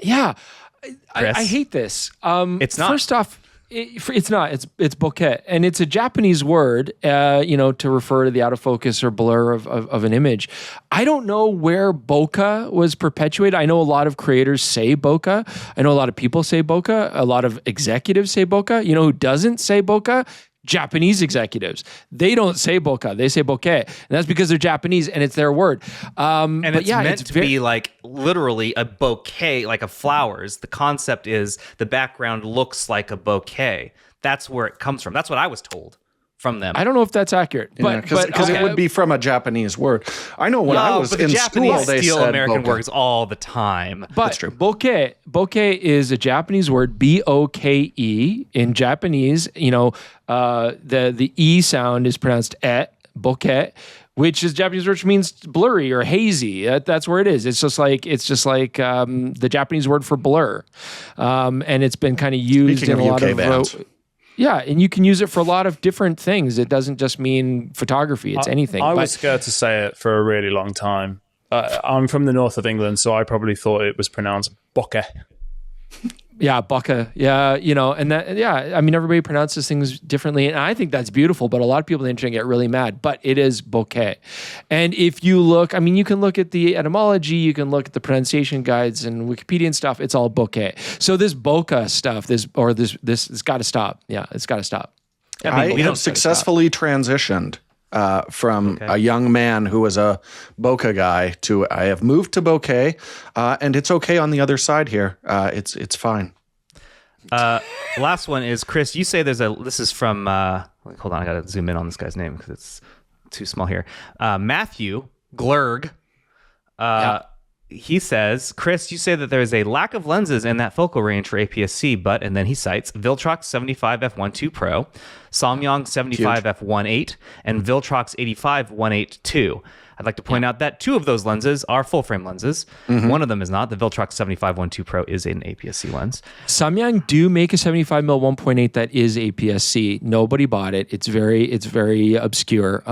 Yeah, I hate this. It's not. First off, it's not. It's bokeh, and it's a Japanese word, to refer to the out of focus or blur of an image. I don't know where bokeh was perpetuated. I know a lot of creators say bokeh. I know a lot of people say bokeh. A lot of executives say bokeh. You know who doesn't say bokeh? Japanese executives. They don't say bokeh. They say bokeh. And that's because they're Japanese and it's their word. And it's meant to be like literally a bouquet, like of flowers. The concept is the background looks like a bouquet. That's where it comes from. That's what I was told from them. I don't know if that's accurate, because it would be from a Japanese word. I know when I was in school, they steal said American bokeh. words all the time. But That's true. Bokeh is a Japanese word, Boke in Japanese. The E sound is pronounced bokeh, which is Japanese word, which means blurry or hazy. That's where it is. It's just like the Japanese word for blur, and it's been kind of used Speaking in a lot UK of bands. Yeah, and you can use it for a lot of different things. It doesn't just mean photography. It's anything. I was scared to say it for a really long time. I'm from the north of England, so I probably thought it was pronounced bokeh. Yeah, bokeh. Yeah, and that. Yeah, I mean, everybody pronounces things differently, and I think that's beautiful. But a lot of people on the internet get really mad. But it is bokeh, and if you look, I mean, you can look at the etymology, you can look at the pronunciation guides and Wikipedia and stuff. It's all bokeh. So this bokeh stuff, this it's got to stop. Yeah, it's got to stop. I have successfully transitioned from a young man who was a bokeh guy to I have moved to bokeh, and it's okay on the other side here. It's fine. Last one is, Chris, you say this is from, hold on, I got to zoom in on this guy's name because it's too small here. Matthew Glurg. He says, Chris, you say that there is a lack of lenses in that focal range for APS-C, and then he cites Viltrox 75 f1.2 Pro, Samyang 75 f1.8, and Viltrox 85 1.8 II. I'd like to point out that 2 of those lenses are full-frame lenses. One of them is not. The Viltrox 75 1.2 Pro is an APS-C lens. Samyang do make a 75mm 1.8 that is APS-C. Nobody bought it. It's very obscure.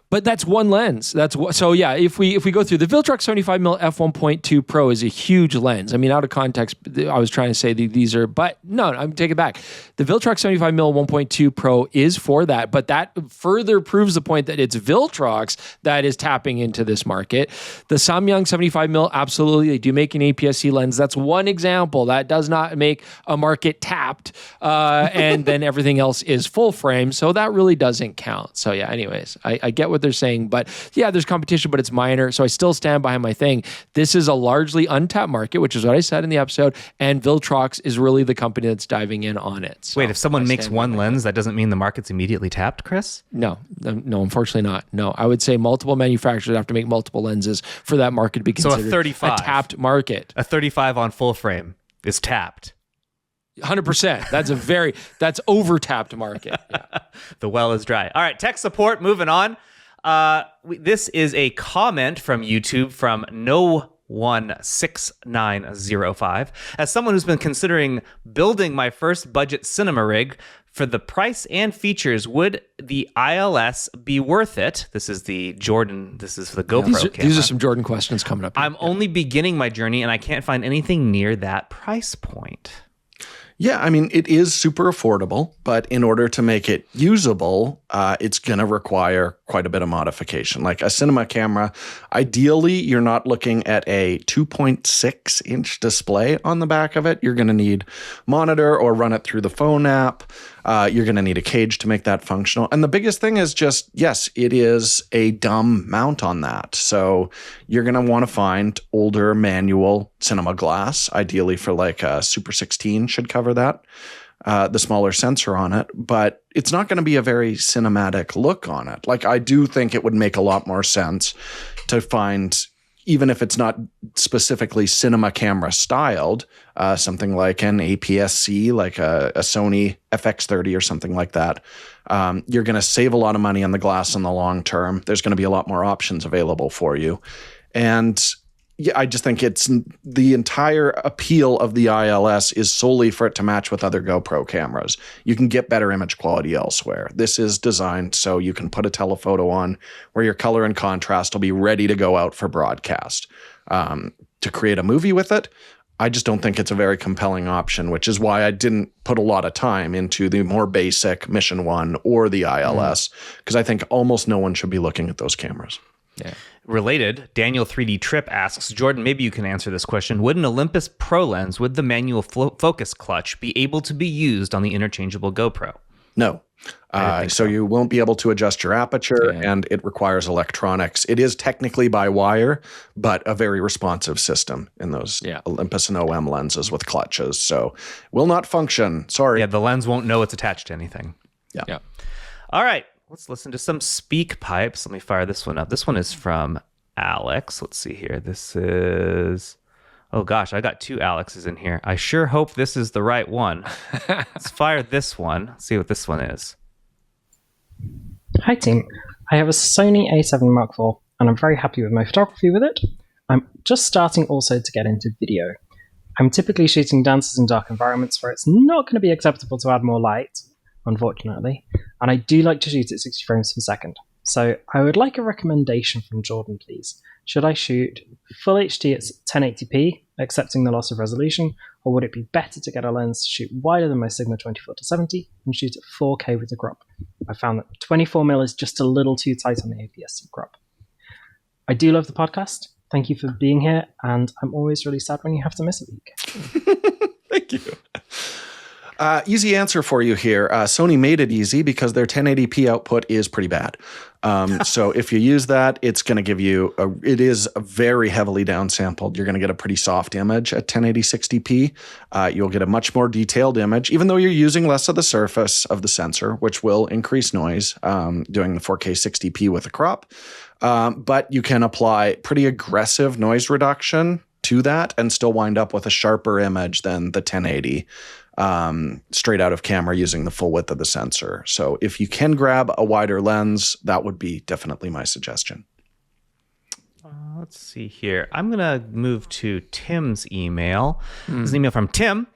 But that's one lens. So yeah. If we go through the Viltrox 75mm f1.2 Pro is a huge lens. I mean, out of context, I was trying to say these are, but no, I'm taking it back. The Viltrox 75mm 1.2 Pro is for that, but that further proves the point that it's Viltrox that is tapping into this market. The Samyang 75mm, absolutely, they do make an APS-C lens. That's one example. That does not make a market tapped, and then everything else is full frame. So that really doesn't count. So yeah. Anyways, I get what what they're saying. But yeah, there's competition, but it's minor. So I still stand behind my thing. This is a largely untapped market, which is what I said in the episode. And Viltrox is really the company that's diving in on it. So wait, if someone makes one lens, that doesn't mean the market's immediately tapped, Chris? No, unfortunately not. No, I would say multiple manufacturers have to make multiple lenses for that market to be considered so a 35, a tapped market. A 35 on full frame is tapped. 100%. That's over tapped market. Yeah. The well is dry. All right, tech support, moving on. This is a comment from YouTube from No16905. As someone who's been considering building my first budget cinema rig, for the price and features, would the ILS be worth it? This is the Jordan. This is for the GoPro camera. These are some Jordan questions coming up. I'm only beginning my journey, and I can't find anything near that price point. Yeah, I mean, it is super affordable, but in order to make it usable, it's going to require quite a bit of modification. Like a cinema camera, ideally, you're not looking at a 2.6-inch display on the back of it. You're going to need monitor or run it through the phone app. You're going to need a cage to make that functional. And the biggest thing is just, yes, it is a dumb mount on that. So you're going to want to find older manual cinema glass, ideally for like a Super 16 should cover that, the smaller sensor on it. But it's not going to be a very cinematic look on it. Like I do think it would make a lot more sense to find, even if it's not specifically cinema camera styled, something like an APS-C, like a Sony FX30 or something like that. You're going to save a lot of money on the glass in the long term. There's going to be a lot more options available for you. And yeah, I just think it's the entire appeal of the ILS is solely for it to match with other GoPro cameras. You can get better image quality elsewhere. This is designed so you can put a telephoto on where your color and contrast will be ready to go out for broadcast. To create a movie with it, I just don't think it's a very compelling option, which is why I didn't put a lot of time into the more basic Mission 1 or the ILS, because I think almost no one should be looking at those cameras. Yeah. Related, Daniel 3D Trip asks, Jordan, maybe you can answer this question. Would an Olympus Pro lens with the manual focus clutch be able to be used on the interchangeable GoPro? No. So you won't be able to adjust your aperture, and it requires electronics. It is technically by wire, but a very responsive system in those Olympus and OM lenses with clutches. So will not function. Sorry. Yeah, the lens won't know it's attached to anything. Yeah. All right. Let's listen to some speak pipes. Let me fire this one up. This one is from Alex. Let's see here. This is... Oh, gosh, I got two Alexes in here. I sure hope this is the right one. Let's fire this one. Let's see what this one is. Hi, team. I have a Sony A7 Mark IV, and I'm very happy with my photography with it. I'm just starting also to get into video. I'm typically shooting dances in dark environments where it's not going to be acceptable to add more light, unfortunately, and I do like to shoot at 60 frames per second. So I would like a recommendation from Jordan, please. Should I shoot full HD at 1080p, accepting the loss of resolution, or would it be better to get a lens to shoot wider than my Sigma 24-70 and shoot at 4K with the crop? I found that 24mm is just a little too tight on the APS-C crop. I do love the podcast. Thank you for being here, and I'm always really sad when you have to miss a week. Thank you. Easy answer for you here. Sony made it easy because their 1080p output is pretty bad. So if you use that, it's going to give you it is very heavily downsampled. You're going to get a pretty soft image at 1080 60p. You'll get a much more detailed image, even though you're using less of the surface of the sensor, which will increase noise doing the 4K 60p with a crop. But you can apply pretty aggressive noise reduction to that and still wind up with a sharper image than the 1080 straight out of camera using the full width of the sensor. So if you can grab a wider lens, that would be definitely my suggestion. Let's see here. I'm going to move to Tim's email. This is an email from Tim.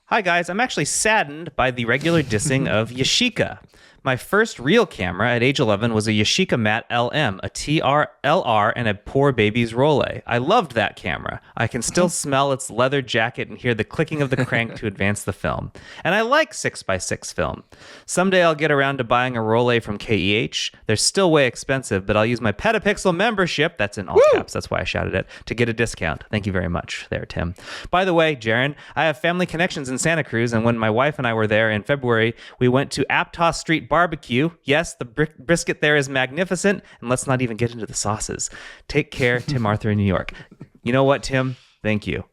Hi, guys. I'm actually saddened by the regular dissing of Yashica. My first real camera at age 11 was a Yashica Mat LM, a TR-LR, and a poor baby's Rolei. I loved that camera. I can still smell its leather jacket and hear the clicking of the crank to advance the film. And I like 6x6 film. Someday I'll get around to buying a Rolei from KEH. They're still way expensive, but I'll use my PetaPixel membership, that's in all caps, that's why I shouted it, to get a discount. Thank you very much there, Tim. By the way, Jaron, I have family connections in Santa Cruz, and when my wife and I were there in February, we went to Aptos Street barbecue. Yes, the brisket there is magnificent, and let's not even get into the sauces. Take care, Tim Arthur in New York. You know what, Tim? Thank you.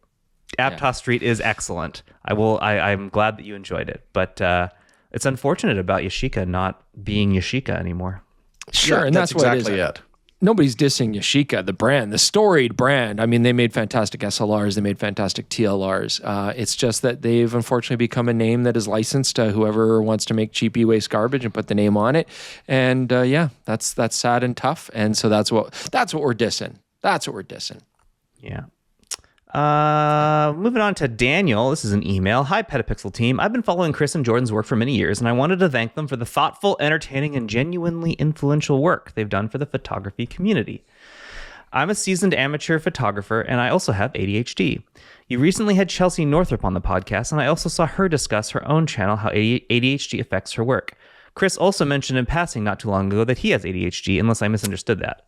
Aptos Street is excellent. I'm glad that you enjoyed it, but it's unfortunate about Yashica not being Yashica anymore. Sure, and that's exactly what it is. Nobody's dissing Yashica, the brand, the storied brand. I mean, they made fantastic SLRs, they made fantastic TLRs. It's just that they've unfortunately become a name that is licensed to whoever wants to make cheap e-waste garbage and put the name on it. And that's sad and tough. And so that's what we're dissing. That's what we're dissing. Yeah. Moving on to Daniel. This is an email. Hi, PetaPixel team. I've been following Chris and Jordan's work for many years, and I wanted to thank them for the thoughtful, entertaining, and genuinely influential work they've done for the photography community. I'm a seasoned amateur photographer, and I also have ADHD. You recently had Chelsea Northrup on the podcast, and I also saw her discuss her own channel, how ADHD affects her work. Chris also mentioned in passing not too long ago that he has ADHD, unless I misunderstood that.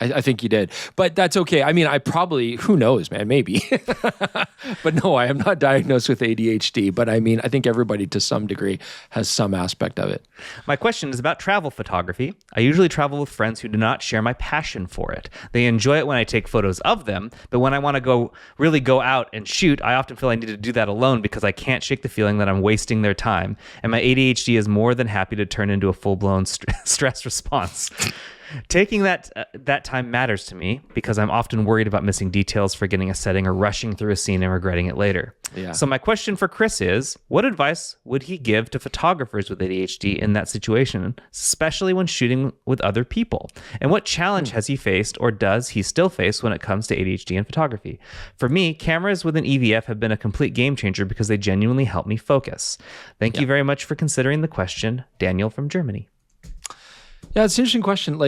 I think you did, but that's okay. I mean, who knows, man, maybe. But no, I am not diagnosed with ADHD, but I mean, I think everybody to some degree has some aspect of it. My question is about travel photography. I usually travel with friends who do not share my passion for it. They enjoy it when I take photos of them, but when I want to really go out and shoot, I often feel I need to do that alone because I can't shake the feeling that I'm wasting their time, and my ADHD is more than happy to turn into a full-blown stress response. Taking that time matters to me because I'm often worried about missing details, forgetting a setting, or rushing through a scene and regretting it later. Yeah. So my question for Chris is, what advice would he give to photographers with ADHD in that situation, especially when shooting with other people? And what challenge has he faced or does he still face when it comes to ADHD and photography? For me, cameras with an EVF have been a complete game changer because they genuinely help me focus. Thank you very much for considering the question. Daniel from Germany. Yeah, it's an interesting question.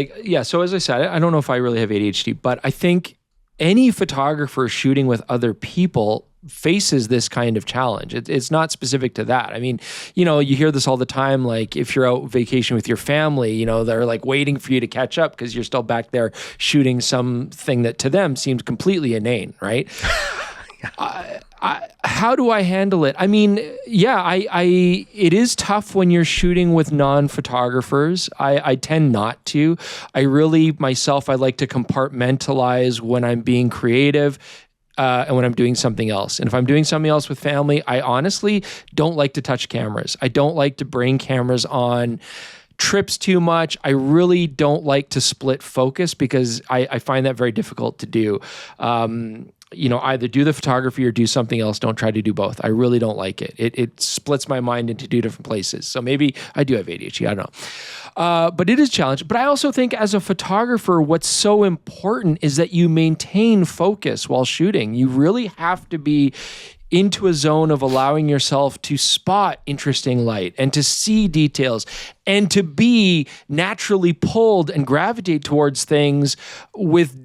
So as I said, I don't know if I really have ADHD, but I think any photographer shooting with other people faces this kind of challenge. It's not specific to that. I mean, you hear this all the time, like if you're out vacation with your family, they're like waiting for you to catch up because you're still back there shooting something that to them seems completely inane, right? How do I handle it? I mean, it is tough when you're shooting with non-photographers. I tend not to. I like to compartmentalize when I'm being creative and when I'm doing something else. And if I'm doing something else with family, I honestly don't like to touch cameras. I don't like to bring cameras on trips too much. I really don't like to split focus because I find that very difficult to do. Either do the photography or do something else. Don't try to do both. I really don't like it. It splits my mind into two different places. So maybe I do have ADHD. I don't know. But it is challenging. But I also think as a photographer, what's so important is that you maintain focus while shooting. You really have to be into a zone of allowing yourself to spot interesting light and to see details and to be naturally pulled and gravitate towards things with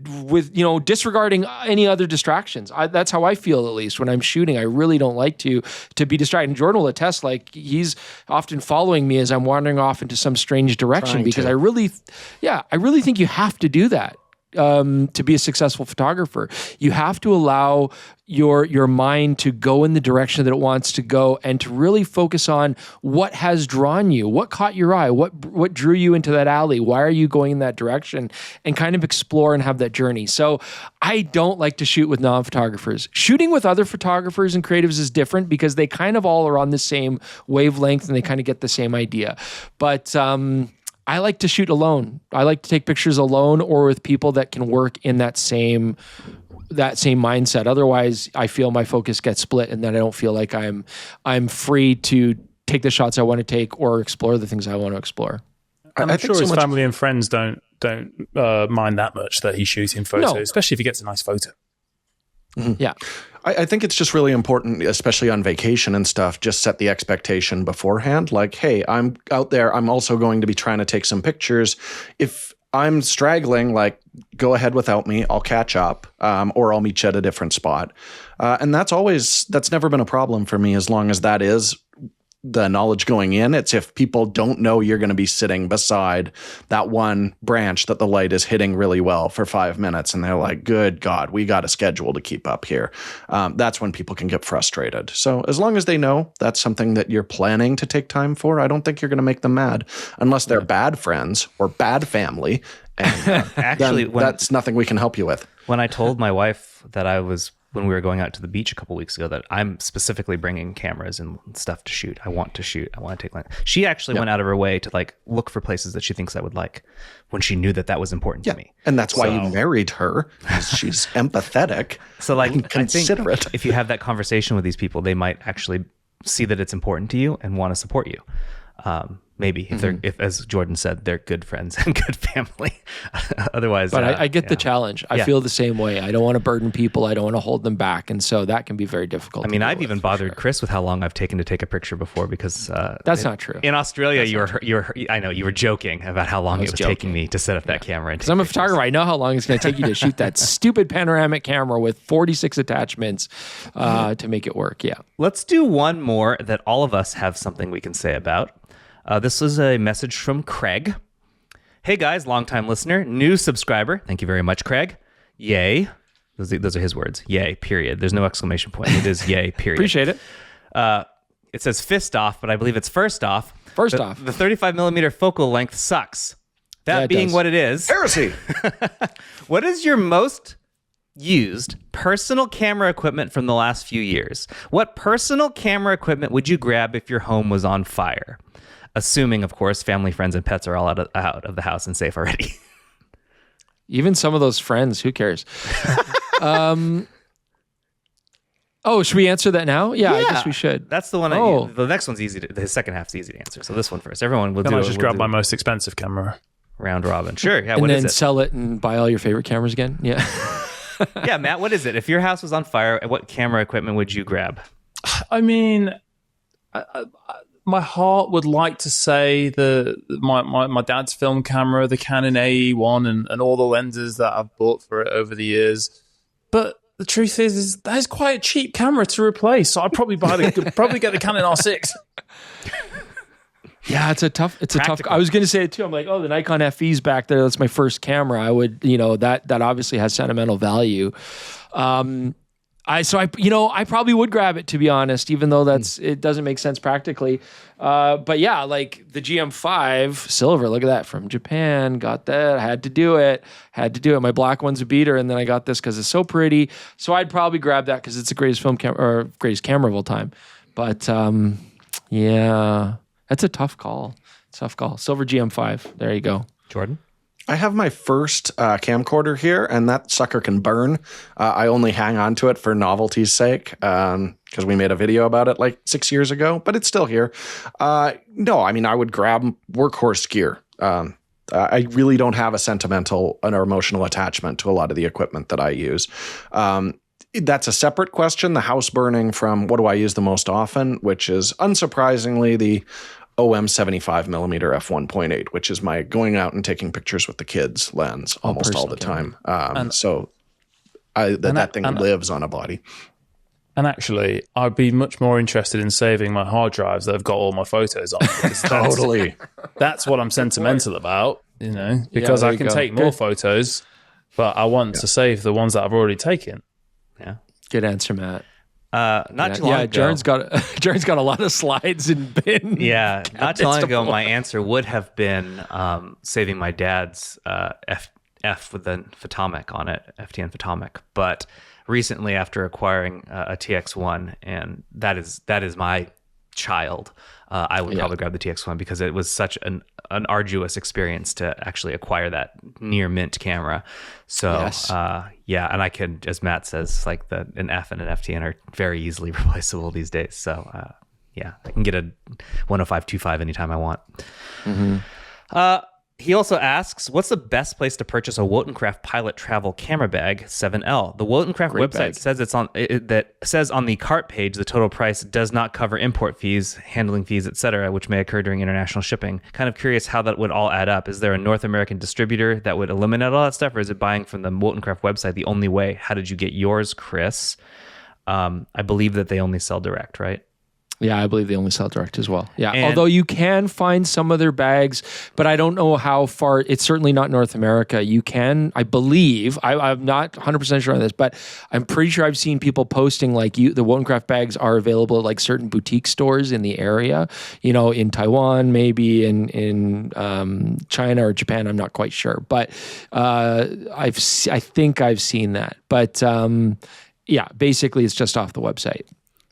disregarding any other distractions. That's how I feel, at least when I'm shooting. I really don't like to be distracted. And Jordan will attest, like he's often following me as I'm wandering off into some strange direction because I really think you have to do that. To be a successful photographer, you have to allow your mind to go in the direction that it wants to go and to really focus on what has drawn you, what caught your eye, what drew you into that alley, why are you going in that direction, and kind of explore and have that journey. So I don't like to shoot with non-photographers. Shooting with other photographers and creatives is different because they kind of all are on the same wavelength and they kind of get the same idea. But I like to shoot alone. I like to take pictures alone or with people that can work in that same mindset. Otherwise, I feel my focus gets split and then I don't feel like I'm free to take the shots I want to take or explore the things I want to explore. I'm sure his family and friends don't mind that much that he's shooting photos, especially if he gets a nice photo. Mm-hmm. Yeah. I think it's just really important, especially on vacation and stuff, just set the expectation beforehand. Like, hey, I'm out there. I'm also going to be trying to take some pictures. If I'm straggling, like, go ahead without me. I'll catch up, or I'll meet you at a different spot. And that's never been a problem for me as long as that is the knowledge going in. It's if people don't know you're going to be sitting beside that one branch that the light is hitting really well for 5 minutes, and they're like, good God, we got a schedule to keep up here. That's when people can get frustrated. So as long as they know that's something that you're planning to take time for, I don't think you're going to make them mad, unless they're bad friends or bad family. And actually, that's nothing we can help you with. When I told my wife that when we were going out to the beach a couple weeks ago, that I'm specifically bringing cameras and stuff to shoot. I want to shoot. I want to take line. She actually went out of her way to like look for places that she thinks I would like, when she knew that was important to me. And that's why you married her, because she's empathetic. So like, and considerate. I think if you have that conversation with these people, they might actually see that it's important to you and want to support you. Maybe if, as Jordan said, they're good friends and good family. Otherwise, but I get the challenge. I feel the same way. I don't want to burden people. I don't want to hold them back, and so that can be very difficult. I mean, I've even bothered Chris with how long I've taken to take a picture before, because that's not true. In Australia, I know you were joking about how long it was taking me to set up that camera. Because I'm a photographer, I know how long it's going to take you to shoot that stupid panoramic camera with 46 attachments to make it work. Yeah. Let's do one more that all of us have something we can say about. This is a message from Craig. Hey guys, longtime listener, new subscriber. Thank you very much, Craig. Yay. Those are his words. Yay, period. There's no exclamation point. It is yay, period. Appreciate it. It says fist off, but I believe it's first off. First off. The 35 millimeter focal length sucks. That being what it is. Heresy. What is your most used personal camera equipment from the last few years? What personal camera equipment would you grab if your home was on fire? Assuming, of course, family, friends, and pets are all out of the house and safe already. Even some of those friends, who cares? Should we answer that now? Yeah, I guess we should. That's the one. The next one's easy. The second half's easy to answer. So this one first. Everyone will I just grab my most expensive camera? Round robin. Sure. Yeah. And then sell it and buy all your favorite cameras again. Yeah. Yeah, Matt. What is it? If your house was on fire, what camera equipment would you grab? I mean, my heart would like to say my dad's film camera, the Canon AE1, and all the lenses that I've bought for it over the years. But the truth is that is quite a cheap camera to replace. So I'd probably get the Canon R6. Yeah, it's a tough. I was going to say it too. I'm like, the Nikon FE's back there. That's my first camera. I would, that obviously has sentimental value. I probably would grab it, to be honest, even though it doesn't make sense practically. But yeah, like the GM5 silver, look at that, from Japan, got that. I had to do it. My black one's a beater, and then I got this because it's so pretty. So I'd probably grab that because it's the greatest greatest camera of all time. But yeah, that's a tough call. Silver GM5. There you go. Jordan? I have my first camcorder here, and that sucker can burn. I only hang on to it for novelty's sake because we made a video about it like 6 years ago, but it's still here. No, I mean, I would grab workhorse gear. I really don't have a sentimental or emotional attachment to a lot of the equipment that I use. That's a separate question. The house burning from what do I use the most often, which is unsurprisingly the OM 75 millimeter f1.8, which is my going out and taking pictures with the kids lens almost all the time. So that thing lives on a body. And actually, I'd be much more interested in saving my hard drives that have got all my photos on. Totally. That's what I'm sentimental about, because I can take more photos, but I want to save the ones that I've already taken. Yeah. Good answer, Matt. Not too long ago. Jared's got a lot of slides and bin. Yeah, not too long ago, my answer would have been saving my dad's F with the Photomic on it, FTN Photomic. But recently, after acquiring a TX1, and that is my child, I would probably grab the TX1 because it was such an arduous experience to actually acquire that near mint camera. So and I can, as Matt says, like an F and an FTN are very easily replaceable these days. So I can get a 105-25 anytime I want. Mm-hmm. He also asks, what's the best place to purchase a Wotancraft Pilot Travel Camera Bag 7L? The Wotancraft website says on the cart page the total price does not cover import fees, handling fees, etc., which may occur during international shipping. Kind of curious how that would all add up. Is there a North American distributor that would eliminate all that stuff, or is it buying from the Wotancraft website the only way? How did you get yours, Chris? I believe that they only sell direct, right? Yeah, I believe they only sell direct as well. Yeah, And- although you can find some of their bags, but I don't know how far. It's certainly not North America. You can, I believe, I'm not 100% sure on this, but I'm pretty sure I've seen people posting like the Wotancraft bags are available at like certain boutique stores in the area. In Taiwan, maybe in China or Japan. I'm not quite sure, but I think I've seen that. But yeah, basically, it's just off the website.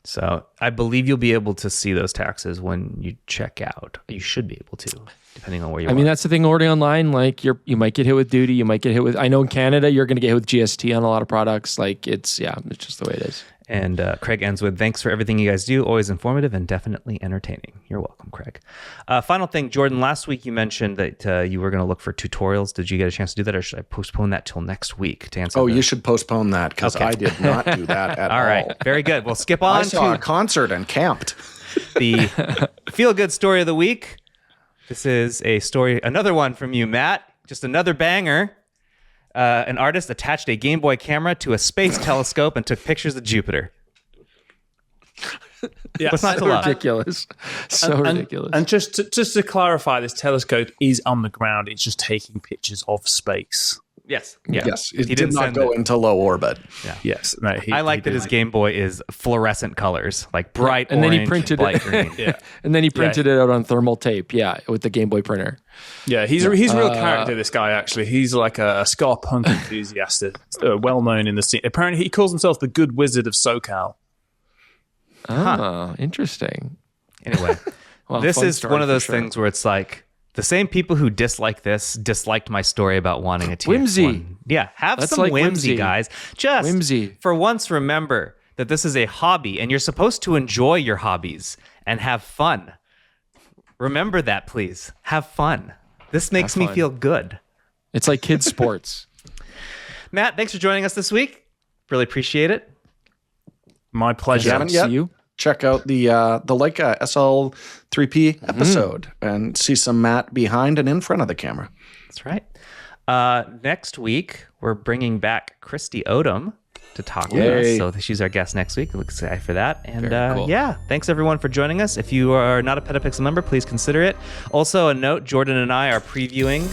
So I believe you'll be able to see those taxes when you check out. You should be able to, depending on where you are. I mean, that's the thing ordering online. Like you might get hit with duty. You might get hit with, I know in Canada, you're going to get hit with GST on a lot of products. Like it's just the way it is. And Craig ends with, thanks for everything you guys do. Always informative and definitely entertaining. You're welcome, Craig. Final thing, Jordan, last week you mentioned that you were going to look for tutorials. Did you get a chance to do that, or should I postpone that till next week to answer? You should postpone that because I did not do that at all. All right, very good. We'll skip on I saw to a concert and camped. the feel-good story of the week. This is a story, another one from you, Matt. Just another banger. An artist attached a Game Boy camera to a space telescope and took pictures of Jupiter. Yeah, What's not to love? Ridiculous. Ridiculous. And just to clarify, this telescope is on the ground. It's just taking pictures of space. Yes. Yes, it He did didn't not send go it. into low orbit. Yes. No, I like that his Game Boy is fluorescent colors, like bright And then orange, he printed light it. green. Yeah. And then he printed it out on thermal tape. Yeah, with the Game Boy printer. Yeah, he's a real character, this guy, actually. He's like a ska punk enthusiast, well known in the scene. Apparently, he calls himself the Good Wizard of SoCal. Oh, interesting. Anyway, Well, this fun is story one of for those sure. things where it's like the same people who dislike this disliked my story about wanting a TX1. Whimsy. Yeah, have That's some like whimsy, whimsy. guys. Just Whimsy. for once, remember that this is a hobby and you're supposed to enjoy your hobbies and have fun. Remember that, please. Have fun. This makes me fun. feel good. It's like kids' sports. Matt, thanks for joining us this week. Really appreciate it. My pleasure. You haven't yet? See you. Check out the Leica SL3P episode and see some Matt behind and in front of the camera. That's right. Next week, we're bringing back Christy Odom to talk with us. Yay. So she's our guest next week. We're excited for that. And Very cool. yeah, thanks everyone for joining us. If you are not a PetaPixel member, please consider it. Also, a note, Jordan and I are previewing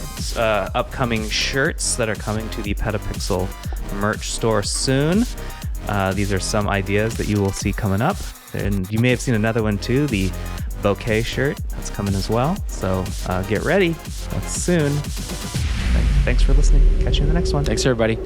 upcoming shirts that are coming to the PetaPixel merch store soon. These are some ideas that you will see coming up. And you may have seen another one too, the bouquet shirt. That's coming as well. So get ready. That's soon. Thanks for listening. Catch you in the next one. Thanks, everybody.